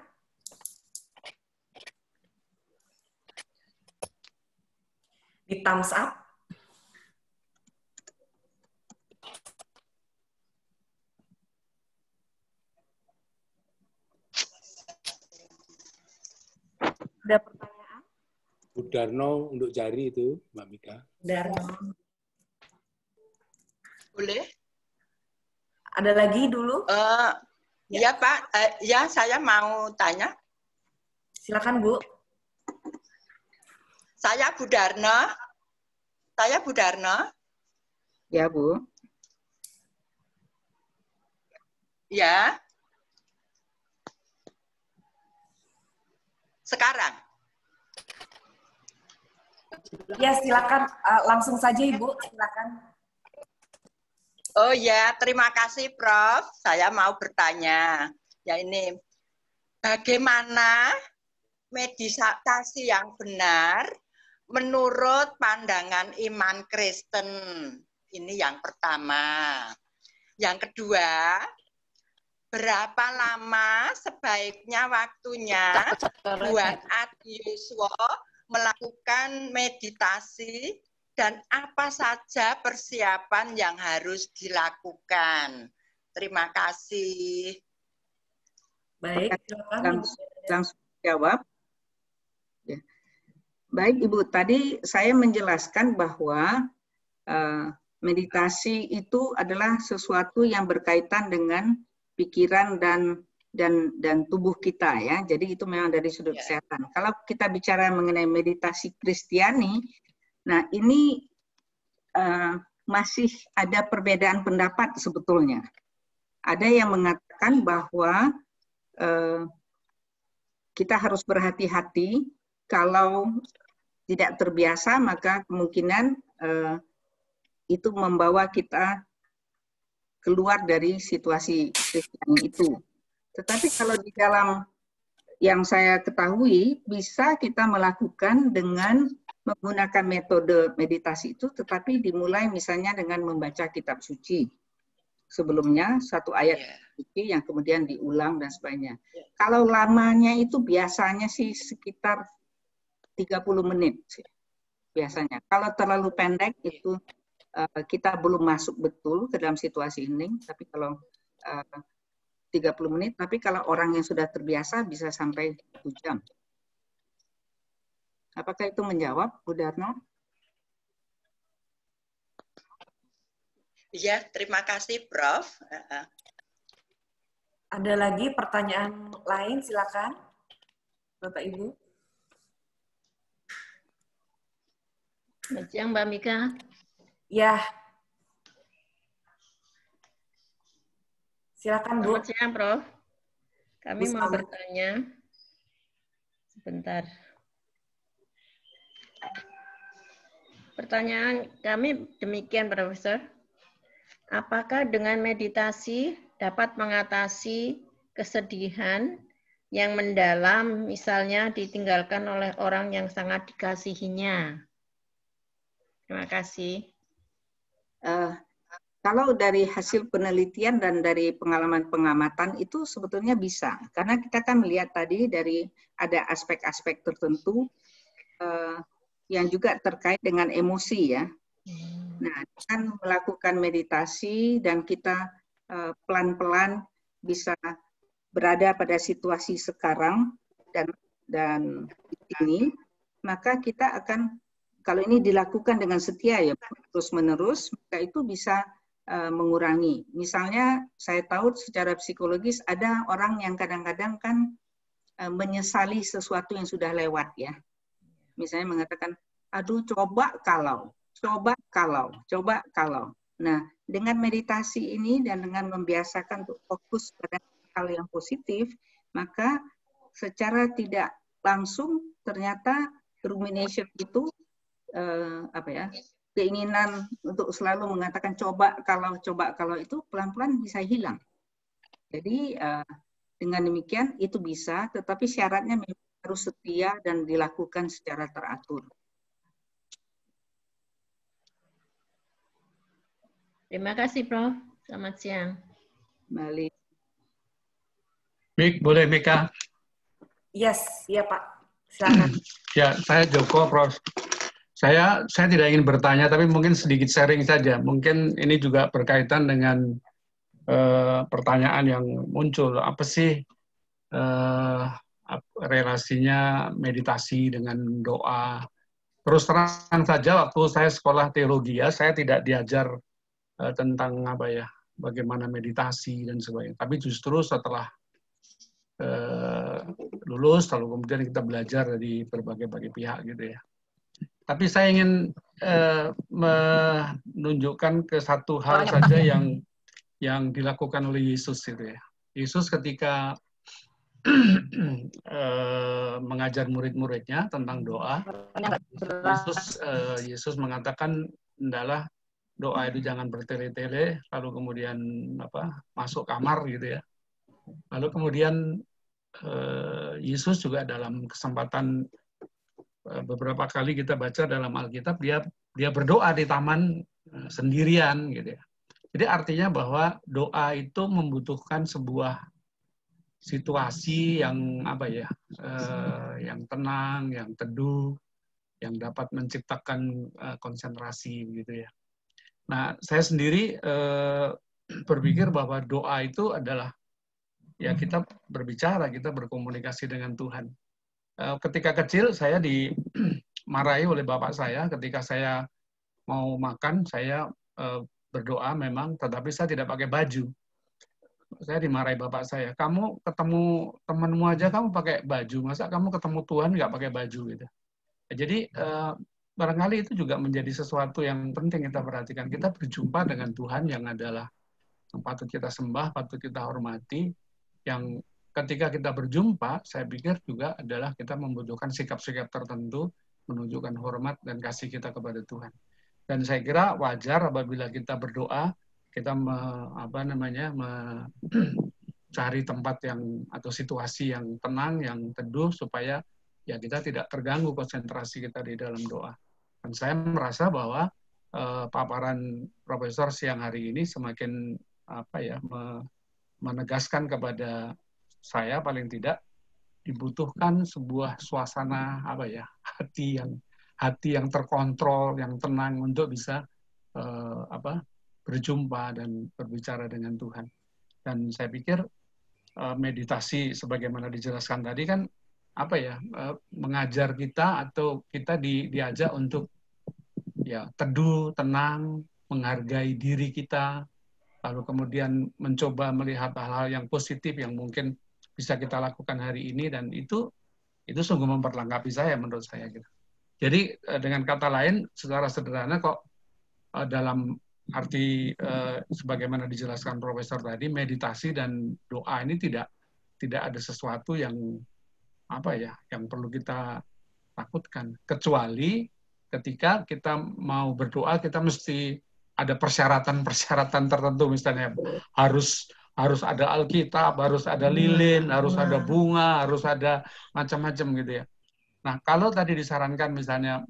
Di thumbs up. Ada pertanyaan? Bu Darno untuk jari itu, Mbak Mika. Darno. Boleh? Ada lagi dulu? Ya Pak, ya saya mau tanya. Silakan Bu. Saya Bu Darno. Saya Bu Darno. Ya Bu. Ya. Sekarang. Ya silakan, langsung saja Ibu, silakan. Oh ya, terima kasih Prof. Saya mau bertanya. Ya ini, bagaimana meditasi yang benar menurut pandangan iman Kristen? Ini yang pertama. Yang kedua, berapa lama sebaiknya waktunya buat Adiuswo melakukan meditasi, dan apa saja persiapan yang harus dilakukan? Terima kasih. Baik, langsung jawab. Ya. Baik Ibu, tadi saya menjelaskan bahwa meditasi itu adalah sesuatu yang berkaitan dengan pikiran dan tubuh kita ya. Jadi itu memang dari sudut kesehatan. Kalau kita bicara mengenai meditasi Kristiani, nah ini masih ada perbedaan pendapat sebetulnya. Ada yang mengatakan bahwa kita harus berhati-hati, kalau tidak terbiasa maka kemungkinan itu membawa kita keluar dari situasi Kristiani itu. Tetapi kalau di dalam yang saya ketahui, bisa kita melakukan dengan menggunakan metode meditasi itu, tetapi dimulai misalnya dengan membaca kitab suci. Sebelumnya satu ayat suci yang kemudian diulang dan sebagainya. Kalau lamanya itu biasanya sih sekitar 30 menit biasanya. Kalau terlalu pendek itu kita belum masuk betul ke dalam situasi ini, tapi kalau 30 menit, tapi kalau orang yang sudah terbiasa bisa sampai 1 jam. Apakah itu menjawab, Bu Darno? Ya, terima kasih, Prof. Ada lagi pertanyaan lain, silakan. Bapak Ibu. Selamat siang, Mbak Mika. Ya. Silakan, Bu. Selamat siang, Prof. Kami Bu, mau bertanya. Sebentar. Pertanyaan kami demikian, Profesor. Apakah dengan meditasi dapat mengatasi kesedihan yang mendalam, misalnya ditinggalkan oleh orang yang sangat dikasihinya? Terima kasih. Kalau dari hasil penelitian dan dari pengalaman pengamatan itu sebetulnya bisa. Karena kita kan melihat tadi dari ada aspek-aspek tertentu yang juga terkait dengan emosi ya. Nah, dengan melakukan meditasi dan kita pelan-pelan bisa berada pada situasi sekarang dan ini, maka kita akan, kalau ini dilakukan dengan setia ya terus-menerus, maka itu bisa mengurangi. Misalnya saya tahu secara psikologis ada orang yang kadang-kadang kan menyesali sesuatu yang sudah lewat ya. Misalnya mengatakan, aduh coba kalau. Nah, dengan meditasi ini dan dengan membiasakan untuk fokus pada hal yang positif, maka secara tidak langsung ternyata rumination itu keinginan untuk selalu mengatakan coba kalau itu pelan-pelan bisa hilang. Jadi dengan demikian itu bisa, tetapi syaratnya memang harus setia dan dilakukan secara teratur. Terima kasih, Prof. Selamat siang. Balik. Mik, boleh Mika? Yes, iya Pak. Silakan. Ya, saya Joko, Prof. Saya tidak ingin bertanya, tapi mungkin sedikit sharing saja. Mungkin ini juga berkaitan dengan pertanyaan yang muncul. Apa sih relasinya meditasi dengan doa? Terus terang saja, waktu saya sekolah teologi ya, saya tidak diajar tentang bagaimana meditasi dan sebagainya. Tapi justru setelah lulus, lalu kemudian kita belajar dari berbagai pihak gitu ya. Tapi saya ingin menunjukkan ke satu hal saja yang dilakukan oleh Yesus gitu ya. Yesus ketika mengajar murid-muridnya tentang doa, Yesus mengatakan adalah doa itu jangan bertele-tele, lalu kemudian masuk kamar gitu ya. Lalu kemudian Yesus juga dalam kesempatan beberapa kali kita baca dalam Alkitab dia berdoa di taman sendirian gitu ya. Jadi artinya bahwa doa itu membutuhkan sebuah situasi yang yang tenang, yang teduh, yang dapat menciptakan konsentrasi gitu ya. Nah, saya sendiri berpikir bahwa doa itu adalah ya kita berbicara, kita berkomunikasi dengan Tuhan. Ketika kecil saya dimarahi oleh bapak saya ketika saya mau makan, saya berdoa memang, tetapi saya tidak pakai baju. Saya dimarahi bapak saya, kamu ketemu temanmu aja kamu pakai baju, masa kamu ketemu Tuhan nggak pakai baju gitu. Jadi barangkali itu juga menjadi sesuatu yang penting kita perhatikan. Kita berjumpa dengan Tuhan yang adalah yang patut kita sembah, patut kita hormati, yang ketika kita berjumpa, saya pikir juga adalah kita membutuhkan sikap-sikap tertentu, menunjukkan hormat dan kasih kita kepada Tuhan. Dan saya kira wajar apabila kita berdoa, kita mencari tempat atau situasi yang tenang, yang teduh, supaya ya kita tidak terganggu konsentrasi kita di dalam doa. Dan saya merasa bahwa paparan Profesor siang hari ini semakin menegaskan kepada saya paling tidak dibutuhkan sebuah suasana hati yang terkontrol, yang tenang untuk bisa berjumpa dan berbicara dengan Tuhan. Dan saya pikir meditasi sebagaimana dijelaskan tadi kan mengajar kita atau kita diajak untuk ya teduh, tenang, menghargai diri kita, lalu kemudian mencoba melihat hal-hal yang positif yang mungkin bisa kita lakukan hari ini, dan itu sungguh memperlengkapi saya menurut saya gitu. Jadi dengan kata lain, secara sederhana kok dalam arti sebagaimana dijelaskan Profesor tadi, meditasi dan doa ini tidak ada sesuatu yang yang perlu kita takutkan, kecuali ketika kita mau berdoa kita mesti ada persyaratan-persyaratan tertentu, misalnya harus ada Alkitab, harus ada lilin, harus ada bunga, harus ada macam-macam gitu ya. Nah, kalau tadi disarankan misalnya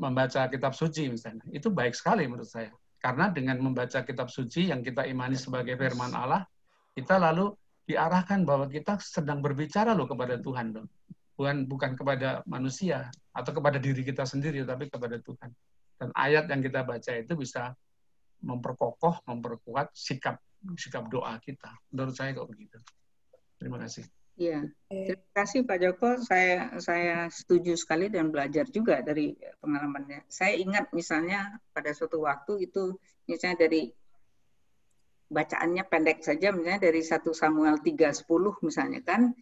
membaca kitab suci misalnya, itu baik sekali menurut saya. Karena dengan membaca kitab suci yang kita imani sebagai firman Allah, kita lalu diarahkan bahwa kita sedang berbicara loh kepada Tuhan loh. Bukan kepada manusia atau kepada diri kita sendiri, tapi kepada Tuhan. Dan ayat yang kita baca itu bisa memperkokoh, memperkuat sikap doa kita. Menurut saya kok begitu. Terima kasih. Iya, terima kasih Pak Joko. Saya setuju sekali dan belajar juga dari pengalamannya. Saya ingat misalnya pada suatu waktu itu, misalnya dari bacaannya pendek saja, misalnya dari 1 Samuel 3:10 misalnya kan,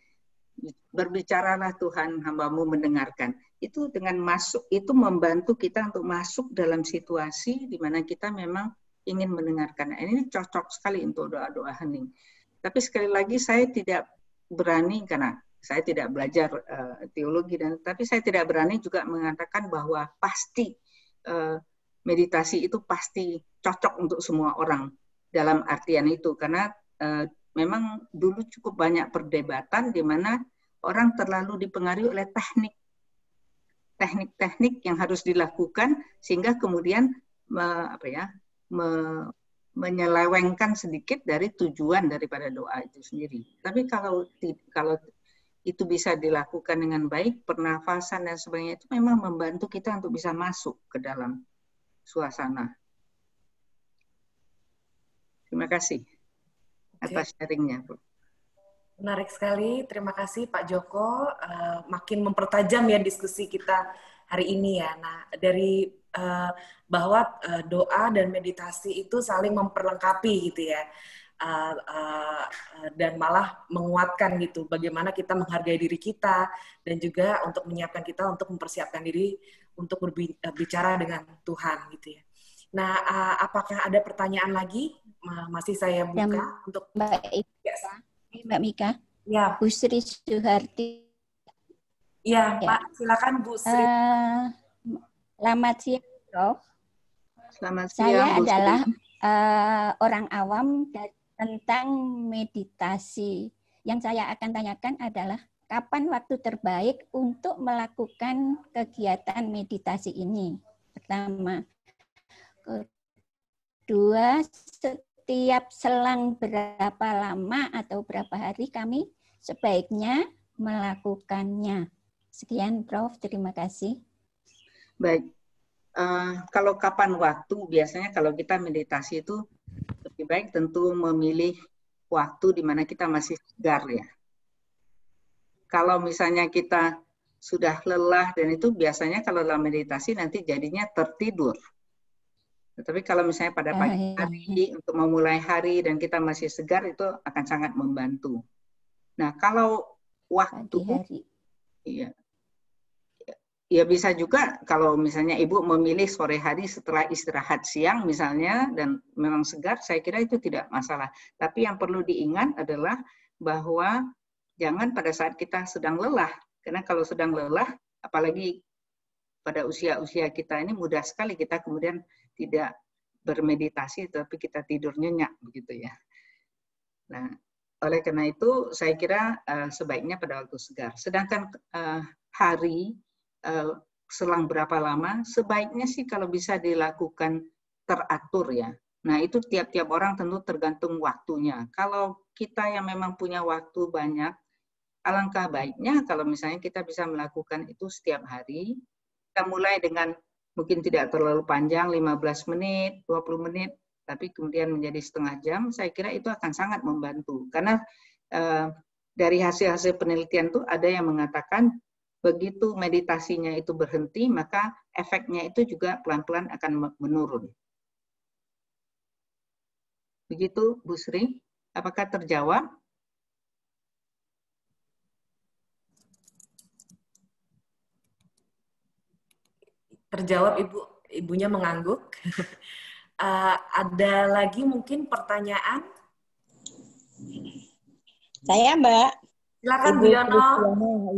berbicaralah Tuhan, hamba-Mu mendengarkan. Itu dengan masuk, itu membantu kita untuk masuk dalam situasi di mana kita memang ingin mendengarkan. Ini cocok sekali untuk doa-doa hening. Tapi sekali lagi saya tidak berani, karena saya tidak belajar teologi, tapi saya tidak berani juga mengatakan bahwa pasti meditasi itu pasti cocok untuk semua orang dalam artian itu, karena memang dulu cukup banyak perdebatan di mana orang terlalu dipengaruhi oleh teknik-teknik yang harus dilakukan sehingga kemudian menyelewengkan sedikit dari tujuan daripada doa itu sendiri. Tapi kalau itu bisa dilakukan dengan baik, pernafasan dan sebagainya, itu memang membantu kita untuk bisa masuk ke dalam suasana. Terima kasih atas sharingnya, Bu. Menarik sekali, terima kasih Pak Joko. Makin mempertajam ya diskusi kita hari ini ya. Nah, dari bahwa doa dan meditasi itu saling memperlengkapi gitu ya, dan malah menguatkan gitu. Bagaimana kita menghargai diri kita dan juga untuk menyiapkan kita untuk mempersiapkan diri untuk berbicara dengan Tuhan gitu ya. Nah, apakah ada pertanyaan lagi? Masih saya buka untuk Mbak Mika. Ya. Bu Sri Suharti. Ya, Pak, silakan Bu Sri. Selamat siang, Prof. Selamat siang. Saya adalah orang awam tentang meditasi. Yang saya akan tanyakan adalah kapan waktu terbaik untuk melakukan kegiatan meditasi ini? Pertama. Kedua, setiap selang berapa lama atau berapa hari kami sebaiknya melakukannya. Sekian, Prof. Terima kasih. Baik. Kalau kapan waktu, biasanya kalau kita meditasi itu lebih baik tentu memilih waktu di mana kita masih segar ya. Kalau misalnya kita sudah lelah dan itu biasanya kalau dalam meditasi nanti jadinya tertidur. Tetapi kalau misalnya pada pagi hari untuk memulai hari dan kita masih segar itu akan sangat membantu. Nah, kalau waktu ya bisa juga kalau misalnya Ibu memilih sore hari setelah istirahat siang misalnya dan memang segar, saya kira itu tidak masalah. Tapi yang perlu diingat adalah bahwa jangan pada saat kita sedang lelah. Karena kalau sedang lelah, apalagi pada usia-usia kita ini mudah sekali kita kemudian tidak bermeditasi, tapi kita tidur nyenyak begitu ya. Nah, oleh karena itu saya kira sebaiknya pada waktu segar. Sedangkan hari selang berapa lama, sebaiknya sih kalau bisa dilakukan teratur ya. Nah itu tiap-tiap orang tentu tergantung waktunya. Kalau kita yang memang punya waktu banyak, alangkah baiknya kalau misalnya kita bisa melakukan itu setiap hari. Kita mulai dengan mungkin tidak terlalu panjang, 15 menit, 20 menit, tapi kemudian menjadi setengah jam, saya kira itu akan sangat membantu. Karena dari hasil-hasil penelitian itu ada yang mengatakan begitu meditasinya itu berhenti, maka efeknya itu juga pelan-pelan akan menurun. Begitu, Bu Sri. Apakah terjawab? Terjawab, Ibu. Ibunya mengangguk. Ada lagi mungkin pertanyaan? Saya, Mbak. Silakan, Ibu Bu Yono.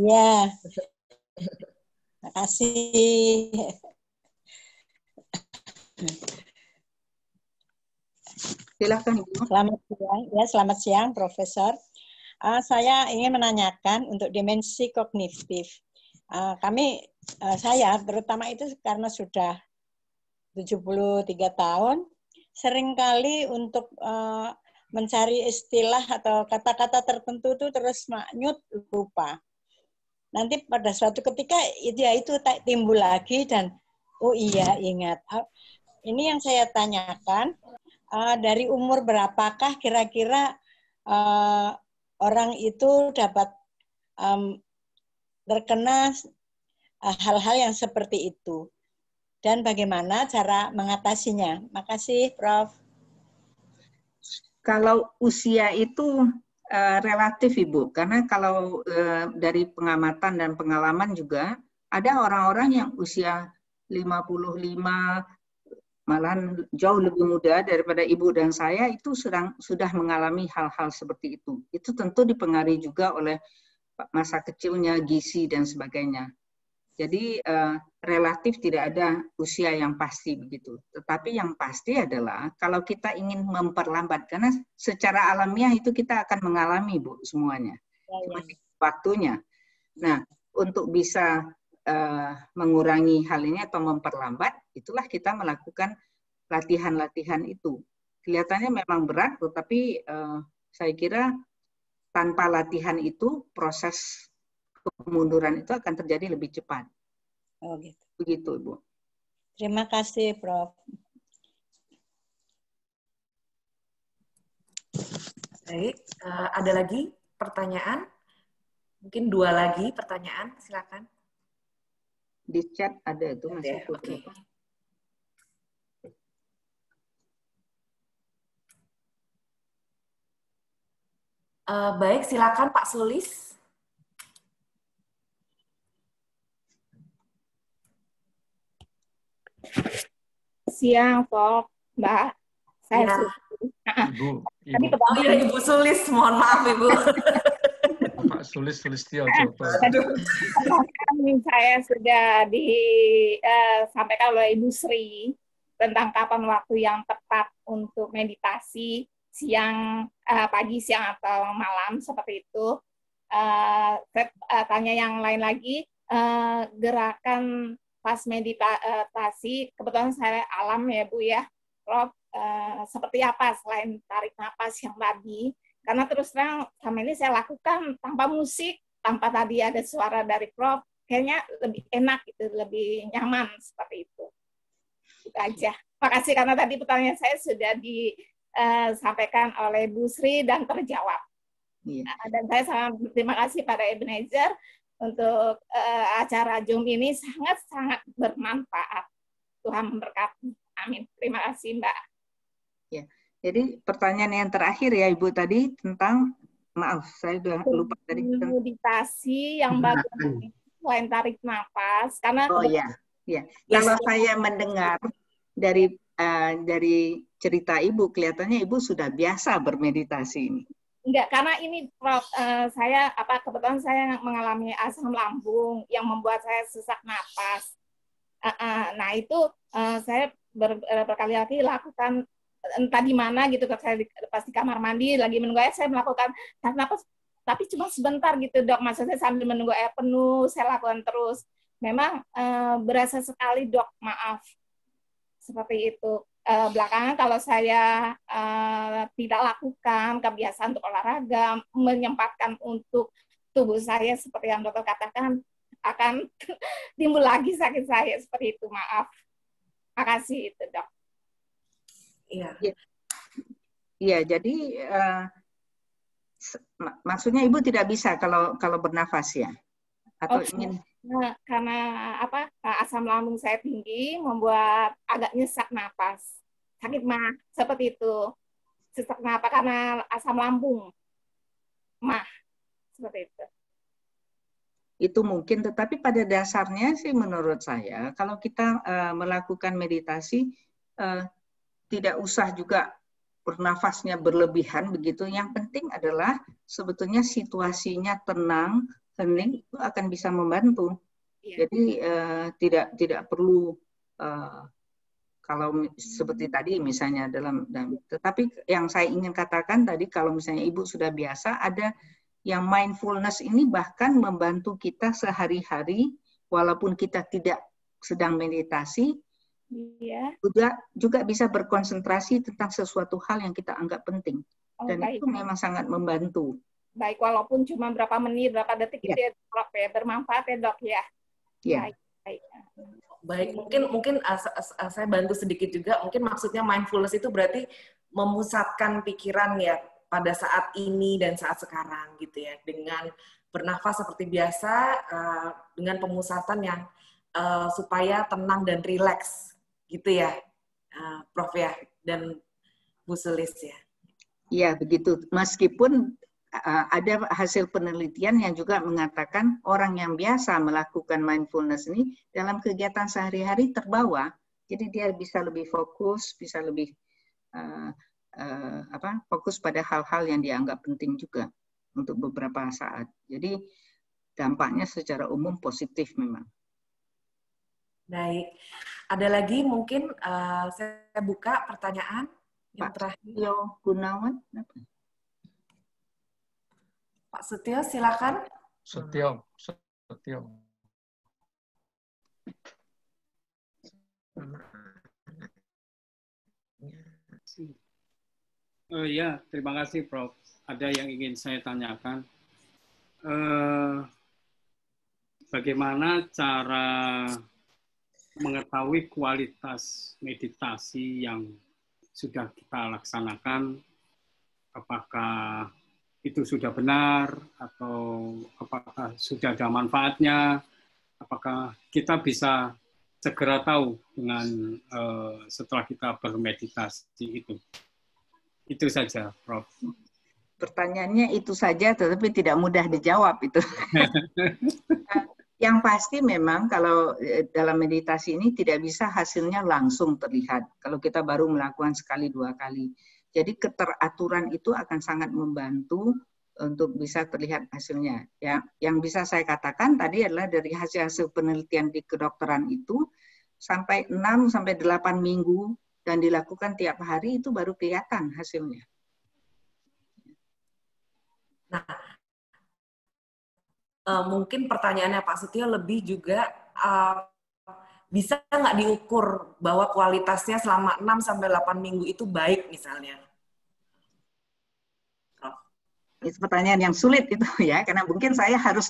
Ya. Terima kasih. Silakan, Ibu. Selamat siang, ya, selamat siang, Profesor. Saya ingin menanyakan untuk dimensi kognitif. Saya terutama itu karena sudah 73 tahun, seringkali untuk mencari istilah atau kata-kata tertentu itu terus nyut lupa. Nanti pada suatu ketika itu timbul lagi dan oh iya ingat. Ini yang saya tanyakan, dari umur berapakah kira-kira orang itu dapat terkena hal-hal yang seperti itu? Dan bagaimana cara mengatasinya? Makasih, Prof. Kalau usia itu relatif, Ibu. Karena kalau dari pengamatan dan pengalaman juga, ada orang-orang yang usia 55, malahan jauh lebih muda daripada Ibu dan saya, itu sudah mengalami hal-hal seperti itu. Itu tentu dipengaruhi juga oleh masa kecilnya, gizi, dan sebagainya. Jadi relatif tidak ada usia yang pasti begitu. Tetapi yang pasti adalah kalau kita ingin memperlambat, karena secara alamiah itu kita akan mengalami, Bu, semuanya. Cuma waktunya. Nah, untuk bisa mengurangi hal ini atau memperlambat, itulah kita melakukan latihan-latihan itu. Kelihatannya memang berat, tetapi saya kira tanpa latihan itu proses kemunduran itu akan terjadi lebih cepat. Oh gitu. Begitu, Ibu. Terima kasih, Prof. Baik, ada lagi pertanyaan? Mungkin 2 lagi pertanyaan, silakan. Di chat ada itu masuk. Oke. Baik, silakan Pak Sulis. Siang, Prof. Mbak. Saya Ibu. Oh iya, Ibu Sulis. Mohon maaf, Ibu. Pak Sulistyo coba. Saya sudah disampaikan oleh Ibu Sri tentang kapan waktu yang tepat untuk meditasi, siang, pagi, siang, atau malam, seperti itu. Saya tanya yang lain lagi, gerakan pas meditasi, kebetulan saya alam ya Bu ya, Prof, seperti apa selain tarik nafas yang tadi? Karena terus terang sama ini saya lakukan tanpa musik, tanpa tadi ada suara dari Prof, kayaknya lebih enak, gitu, lebih nyaman seperti itu. Itu aja. Makasih karena tadi pertanyaan saya sudah disampaikan oleh Bu Sri dan terjawab. Dan saya sangat berterima kasih pada Ebenezer untuk acara Zoom ini sangat-sangat bermanfaat. Tuhan memberkati. Amin. Terima kasih, Mbak. Ya, jadi pertanyaan yang terakhir ya Ibu tadi tentang, maaf saya sudah lupa tadi. Meditasi yang bagus selain tarik nafas, karena oh ya, ya. Kalau saya mendengar dari cerita Ibu, kelihatannya Ibu sudah biasa bermeditasi ini. Enggak, karena ini Prof, saya kebetulan saya mengalami asam lambung yang membuat saya sesak napas. Nah itu saya berkali-kali lakukan entah di mana gitu, saya pas di kamar mandi lagi menunggu air, saya melakukan tarik napas, tapi cuma sebentar gitu Dok, maksudnya sambil menunggu air penuh saya lakukan terus. Memang berasa sekali Dok, maaf seperti itu. Belakangan kalau saya tidak lakukan kebiasaan untuk olahraga, menyempatkan untuk tubuh saya seperti yang dokter katakan, akan timbul lagi sakit saya seperti itu. Maaf. Makasih itu, Dok. Iya. Iya, jadi maksudnya Ibu tidak bisa kalau bernafas ya? Atau ingin? Karena asam lambung saya tinggi membuat agak nyesak napas, sakit mah seperti itu. sesak napas karena asam lambung, mah, seperti itu. Itu mungkin, tetapi pada dasarnya sih menurut saya, kalau kita melakukan meditasi, tidak usah juga bernafasnya berlebihan begitu. Yang penting adalah sebetulnya situasinya tenang, hening, itu akan bisa membantu. Jadi tidak perlu kalau seperti tadi misalnya tetapi yang saya ingin katakan tadi, kalau misalnya Ibu sudah biasa, ada yang mindfulness ini bahkan membantu kita sehari-hari walaupun kita tidak sedang meditasi, juga bisa berkonsentrasi tentang sesuatu hal yang kita anggap penting. Dan itu memang sangat membantu. Baik, walaupun cuma berapa menit, berapa detik itu ya, Dok, ya, bermanfaat ya, Dok, ya. Ya. Baik, mungkin saya bantu sedikit juga. Mungkin maksudnya mindfulness itu berarti memusatkan pikiran ya pada saat ini dan saat sekarang gitu ya, dengan bernafas seperti biasa, dengan pemusatan yang supaya tenang dan rileks gitu ya, Prof ya, dan Bu Sulis ya. Iya begitu. Meskipun ada hasil penelitian yang juga mengatakan orang yang biasa melakukan mindfulness ini dalam kegiatan sehari-hari terbawa, jadi dia bisa lebih fokus, bisa lebih fokus pada hal-hal yang dianggap penting juga untuk beberapa saat. Jadi dampaknya secara umum positif memang. Baik, ada lagi mungkin saya buka pertanyaan yang terakhir. Setio Gunawan. Pak Setio, silakan. Setio. Ya, terima kasih Prof. Ada yang ingin saya tanyakan. Bagaimana cara mengetahui kualitas meditasi yang sudah kita laksanakan? Apakah itu sudah benar atau apakah sudah ada manfaatnya? Apakah kita bisa segera tahu dengan setelah kita bermeditasi itu? Itu saja, Prof. Pertanyaannya itu saja, tetapi tidak mudah dijawab itu. Yang pasti memang kalau dalam meditasi ini tidak bisa hasilnya langsung terlihat. Kalau kita baru melakukan sekali dua kali. Jadi keteraturan itu akan sangat membantu untuk bisa terlihat hasilnya. Ya, yang bisa saya katakan tadi adalah dari hasil-hasil penelitian di kedokteran itu sampai 6-8 minggu dan dilakukan tiap hari itu baru kelihatan hasilnya. Nah, mungkin pertanyaannya Pak Setio lebih juga bisa nggak diukur bahwa kualitasnya selama 6-8 minggu itu baik misalnya? Itu pertanyaan yang sulit itu ya, karena mungkin saya harus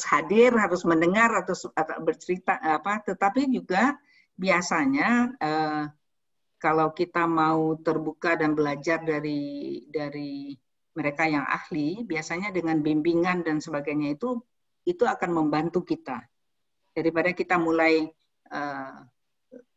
hadir, harus mendengar atau bercerita tetapi juga biasanya kalau kita mau terbuka dan belajar dari mereka yang ahli, biasanya dengan bimbingan dan sebagainya itu akan membantu kita daripada kita mulai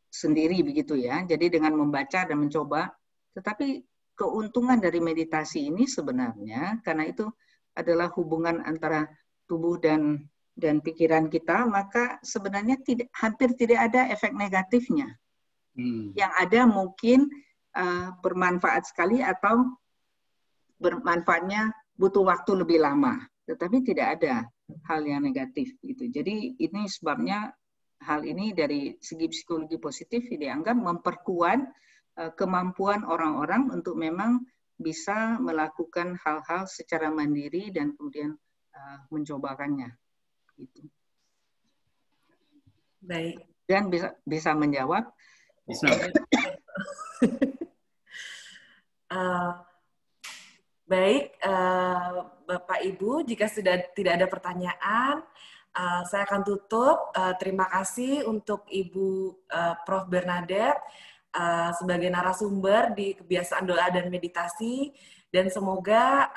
sendiri begitu ya. Jadi dengan membaca dan mencoba, tetapi keuntungan dari meditasi ini sebenarnya karena itu adalah hubungan antara tubuh dan pikiran kita, maka sebenarnya hampir tidak ada efek negatifnya. Yang ada mungkin bermanfaat sekali atau bermanfaatnya butuh waktu lebih lama, tetapi tidak ada hal yang negatif gitu. Jadi ini sebabnya hal ini dari segi psikologi positif dianggap memperkuat kemampuan orang-orang untuk memang bisa melakukan hal-hal secara mandiri dan kemudian mencobakannya. Gitu. Baik. Dan bisa menjawab. Bisa. Baik, Bapak Ibu, jika sudah tidak ada pertanyaan, saya akan tutup. Terima kasih untuk Ibu Prof. Bernadette sebagai narasumber di kebiasaan doa dan meditasi, dan semoga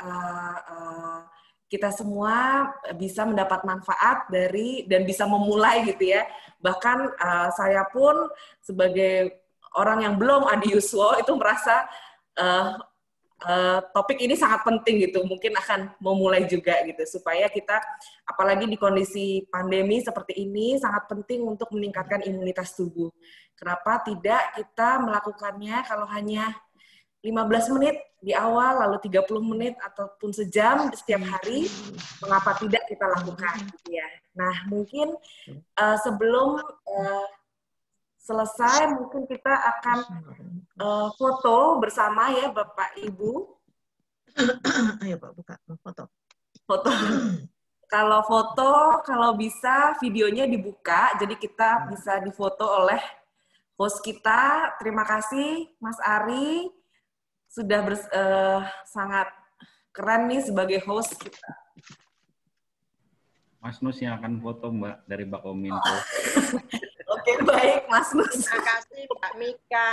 kita semua bisa mendapat manfaat dari dan bisa memulai gitu ya. Bahkan saya pun sebagai orang yang belum Adi Yuswo itu merasa topik ini sangat penting gitu, mungkin akan memulai juga gitu, supaya kita, apalagi di kondisi pandemi seperti ini, sangat penting untuk meningkatkan imunitas tubuh. Kenapa tidak kita melakukannya kalau hanya 15 menit di awal, lalu 30 menit ataupun sejam setiap hari, mengapa tidak kita lakukan gitu ya. Nah, mungkin sebelum selesai, mungkin kita akan foto bersama ya Bapak Ibu. Ayo Pak, buka foto. Foto. Kalau foto, kalau bisa videonya dibuka, jadi kita bisa difoto oleh host kita. Terima kasih Mas Ari, sudah sangat keren nih sebagai host kita. Mas Nus yang akan foto Mbak dari Bakominfo. Oke, baik Mas Nus. Terima kasih Mbak Mika,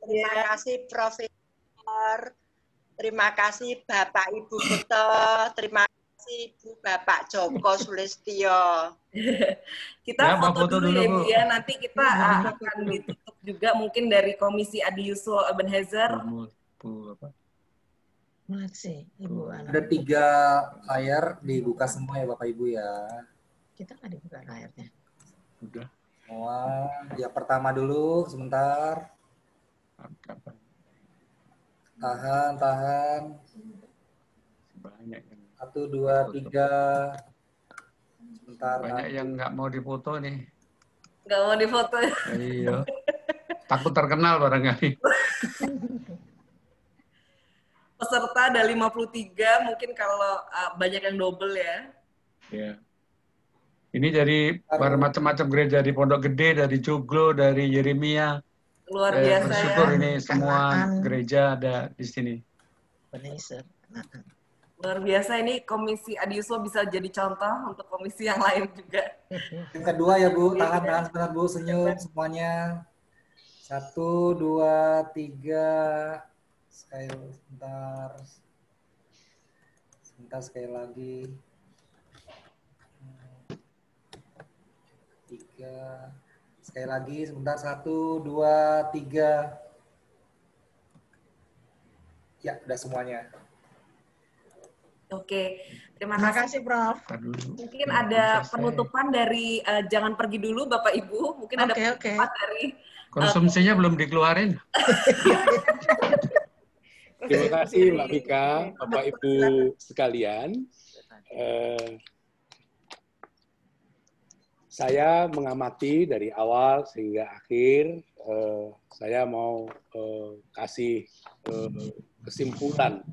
terima kasih Profesor, terima kasih Bapak Ibu Ketua, terima kasih Bu Bapak Joko Sulistyo. Kita ya, foto dulu ya Bu ya, nanti kita akan ditutup juga mungkin dari Komisi Adi Yusuf Ebenezer. Masih, Ibu. Ada 3 layar dibuka semua ya Bapak Ibu ya. Kita nggak dibuka layarnya. Udah. Semua. Yang pertama dulu, sebentar. Tahan. Banyak yang 1, 2, 3. Sebentar. Banyak yang nggak mau difoto nih. Nggak mau difoto. Iya. Takut terkenal barangkali. Peserta ada 53, mungkin kalau banyak yang double ya. Ya. Ini dari macam-macam gereja, di Pondok Gede, dari Joglo, dari Yeremia. Luar biasa bersyukur ya. Ini semua gereja ada di sini. Luar biasa, ini Komisi Adi Yusuf bisa jadi contoh untuk komisi yang lain juga. Yang kedua ya Bu, tahan sebentar Bu, senyum semuanya. 1, 2, 3. Sebentar sekali lagi. 3. Sekali lagi, sebentar. 1, 2, 3. Ya, udah semuanya. Oke, terima kasih Prof. Mungkin ada penutupan dari jangan pergi dulu Bapak Ibu. Mungkin ada penutupan dari konsumsinya belum dikeluarin. Terima kasih Mbak Mika, Bapak Ibu sekalian. Saya mengamati dari awal sehingga akhir. Saya mau kasih kesimpulan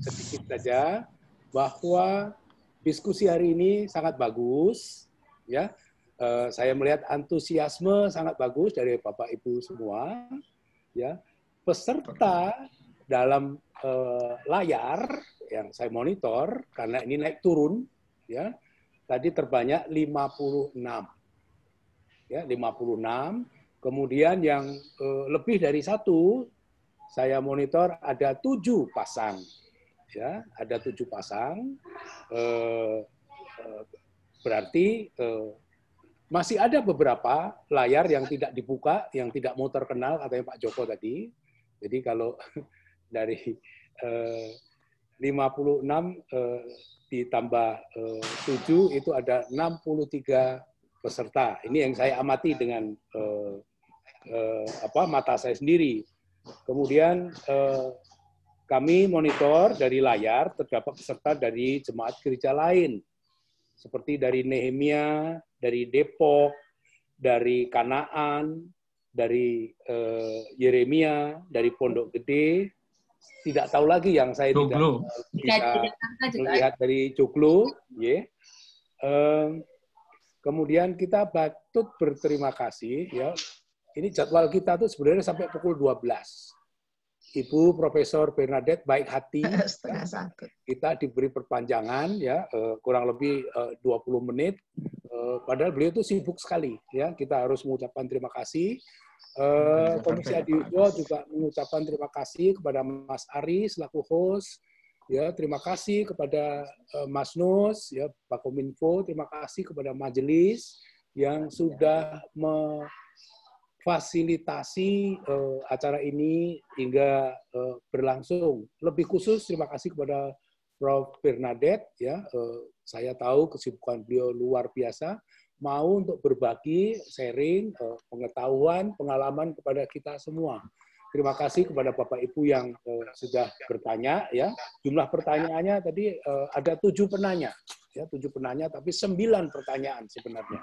sedikit saja bahwa diskusi hari ini sangat bagus. Ya, saya melihat antusiasme sangat bagus dari Bapak Ibu semua. Ya, peserta dalam layar yang saya monitor karena ini naik turun, ya tadi terbanyak 56, ya 56. Kemudian yang lebih dari 1 saya monitor ada 7 pasang, ya ada 7 pasang. Berarti masih ada beberapa layar yang tidak dibuka, yang tidak mau terkenal, katanya Pak Joko tadi. Jadi kalau dari 56 ditambah 7 itu ada 63 peserta. Ini yang saya amati dengan mata saya sendiri. Kemudian kami monitor dari layar terdapat peserta dari jemaat gereja lain, seperti dari Nehemia, dari Depok, dari Kanaan, dari Yeremia, dari Pondok Gede. Tidak tahu lagi yang saya tidak bisa melihat dari Joglo. Yeah. Kemudian kita patut berterima kasih. Ya, ini jadwal kita tuh sebenarnya sampai pukul 12. Ibu Profesor Bernadette baik hati. Kita diberi perpanjangan ya kurang lebih 20 menit. Padahal beliau itu sibuk sekali. Ya, kita harus mengucapkan terima kasih. Komisi Adi Yusuf juga mengucapkan terima kasih kepada Mas Ari selaku host. Ya, terima kasih kepada Mas Nus, ya Bakominfo. Terima kasih kepada majelis yang sudah fasilitasi acara ini hingga berlangsung. Lebih khusus terima kasih kepada Prof. Bernadette, ya. Saya tahu kesibukan beliau luar biasa, mau untuk berbagi, sharing, pengetahuan, pengalaman kepada kita semua. Terima kasih kepada Bapak Ibu yang sudah bertanya, ya. Jumlah pertanyaannya tadi ada 7 penanya, ya, 7 penanya, tapi 9 pertanyaan sebenarnya.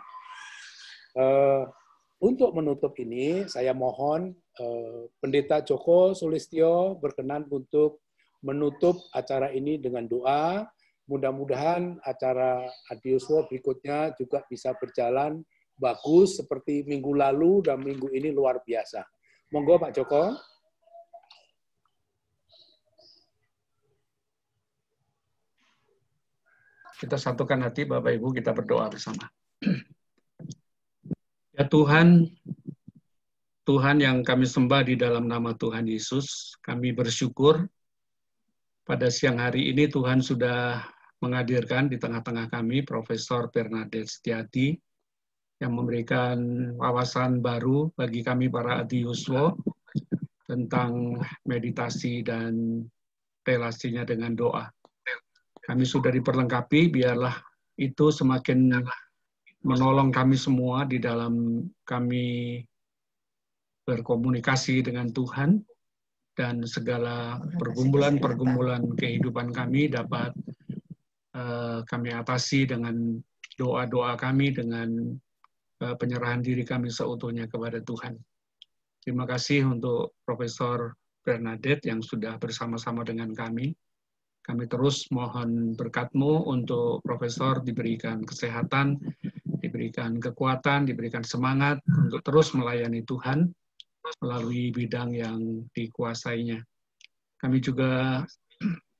Untuk menutup ini, saya mohon Pendeta Joko Sulistyo berkenan untuk menutup acara ini dengan doa. Mudah-mudahan acara Adiuswo berikutnya juga bisa berjalan bagus seperti minggu lalu dan minggu ini luar biasa. Monggo Pak Joko. Kita satukan hati Bapak Ibu, kita berdoa bersama. Ya Tuhan, Tuhan yang kami sembah di dalam nama Tuhan Yesus, kami bersyukur pada siang hari ini Tuhan sudah menghadirkan di tengah-tengah kami Profesor Bernadette Setiati yang memberikan wawasan baru bagi kami para Adiuswo tentang meditasi dan relasinya dengan doa. Kami sudah diperlengkapi, biarlah itu semakin menolong kami semua di dalam kami berkomunikasi dengan Tuhan, dan segala pergumulan-pergumulan kehidupan kami dapat kami atasi dengan doa-doa kami, dengan penyerahan diri kami seutuhnya kepada Tuhan. Terima kasih untuk Profesor Bernadette yang sudah bersama-sama dengan kami. Kami terus mohon berkat-Mu untuk Profesor diberikan kesehatan, diberikan kekuatan, diberikan semangat untuk terus melayani Tuhan melalui bidang yang dikuasainya. Kami juga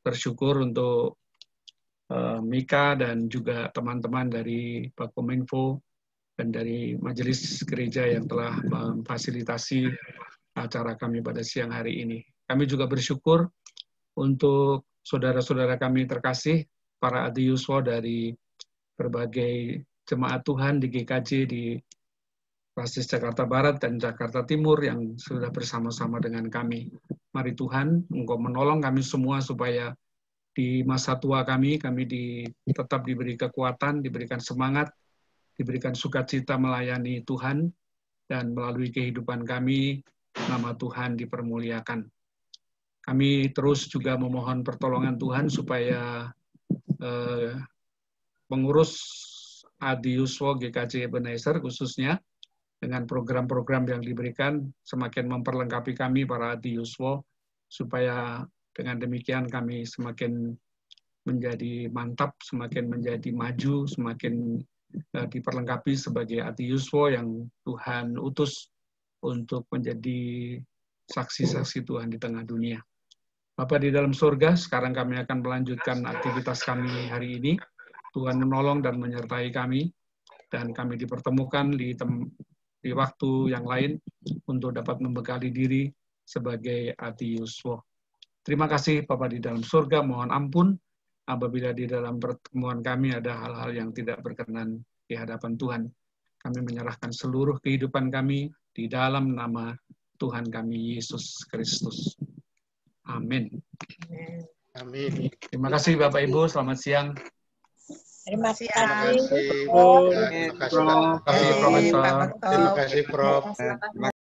bersyukur untuk Mika dan juga teman-teman dari Bakominfo dan dari Majelis Gereja yang telah memfasilitasi acara kami pada siang hari ini. Kami juga bersyukur untuk saudara-saudara kami terkasih, para Adiuswo dari berbagai jemaat Tuhan di GKJ di Basis Jakarta Barat dan Jakarta Timur yang sudah bersama-sama dengan kami. Mari Tuhan, Engkau menolong kami semua supaya di masa tua kami tetap diberi kekuatan, diberikan semangat, diberikan sukacita melayani Tuhan, dan melalui kehidupan kami, nama Tuhan dipermuliakan. Kami terus juga memohon pertolongan Tuhan supaya pengurus Adiuswo GKJ Ebenezer khususnya dengan program-program yang diberikan semakin memperlengkapi kami para Adiuswo, supaya dengan demikian kami semakin menjadi mantap, semakin menjadi maju, semakin diperlengkapi sebagai Adiuswo yang Tuhan utus untuk menjadi saksi-saksi Tuhan di tengah dunia. Bapa di dalam surga, sekarang kami akan melanjutkan aktivitas kami hari ini. Tuhan menolong dan menyertai kami, dan kami dipertemukan di waktu yang lain untuk dapat membekali diri sebagai Adiuswo. Terima kasih Bapa di dalam surga, mohon ampun apabila di dalam pertemuan kami ada hal-hal yang tidak berkenan di hadapan Tuhan. Kami menyerahkan seluruh kehidupan kami di dalam nama Tuhan kami Yesus Kristus. Amin. Amin. Terima kasih Bapak Ibu, selamat siang. Terima kasih. Terima kasih, Profesor. Terima kasih, Prof. Terima kasih, Prof.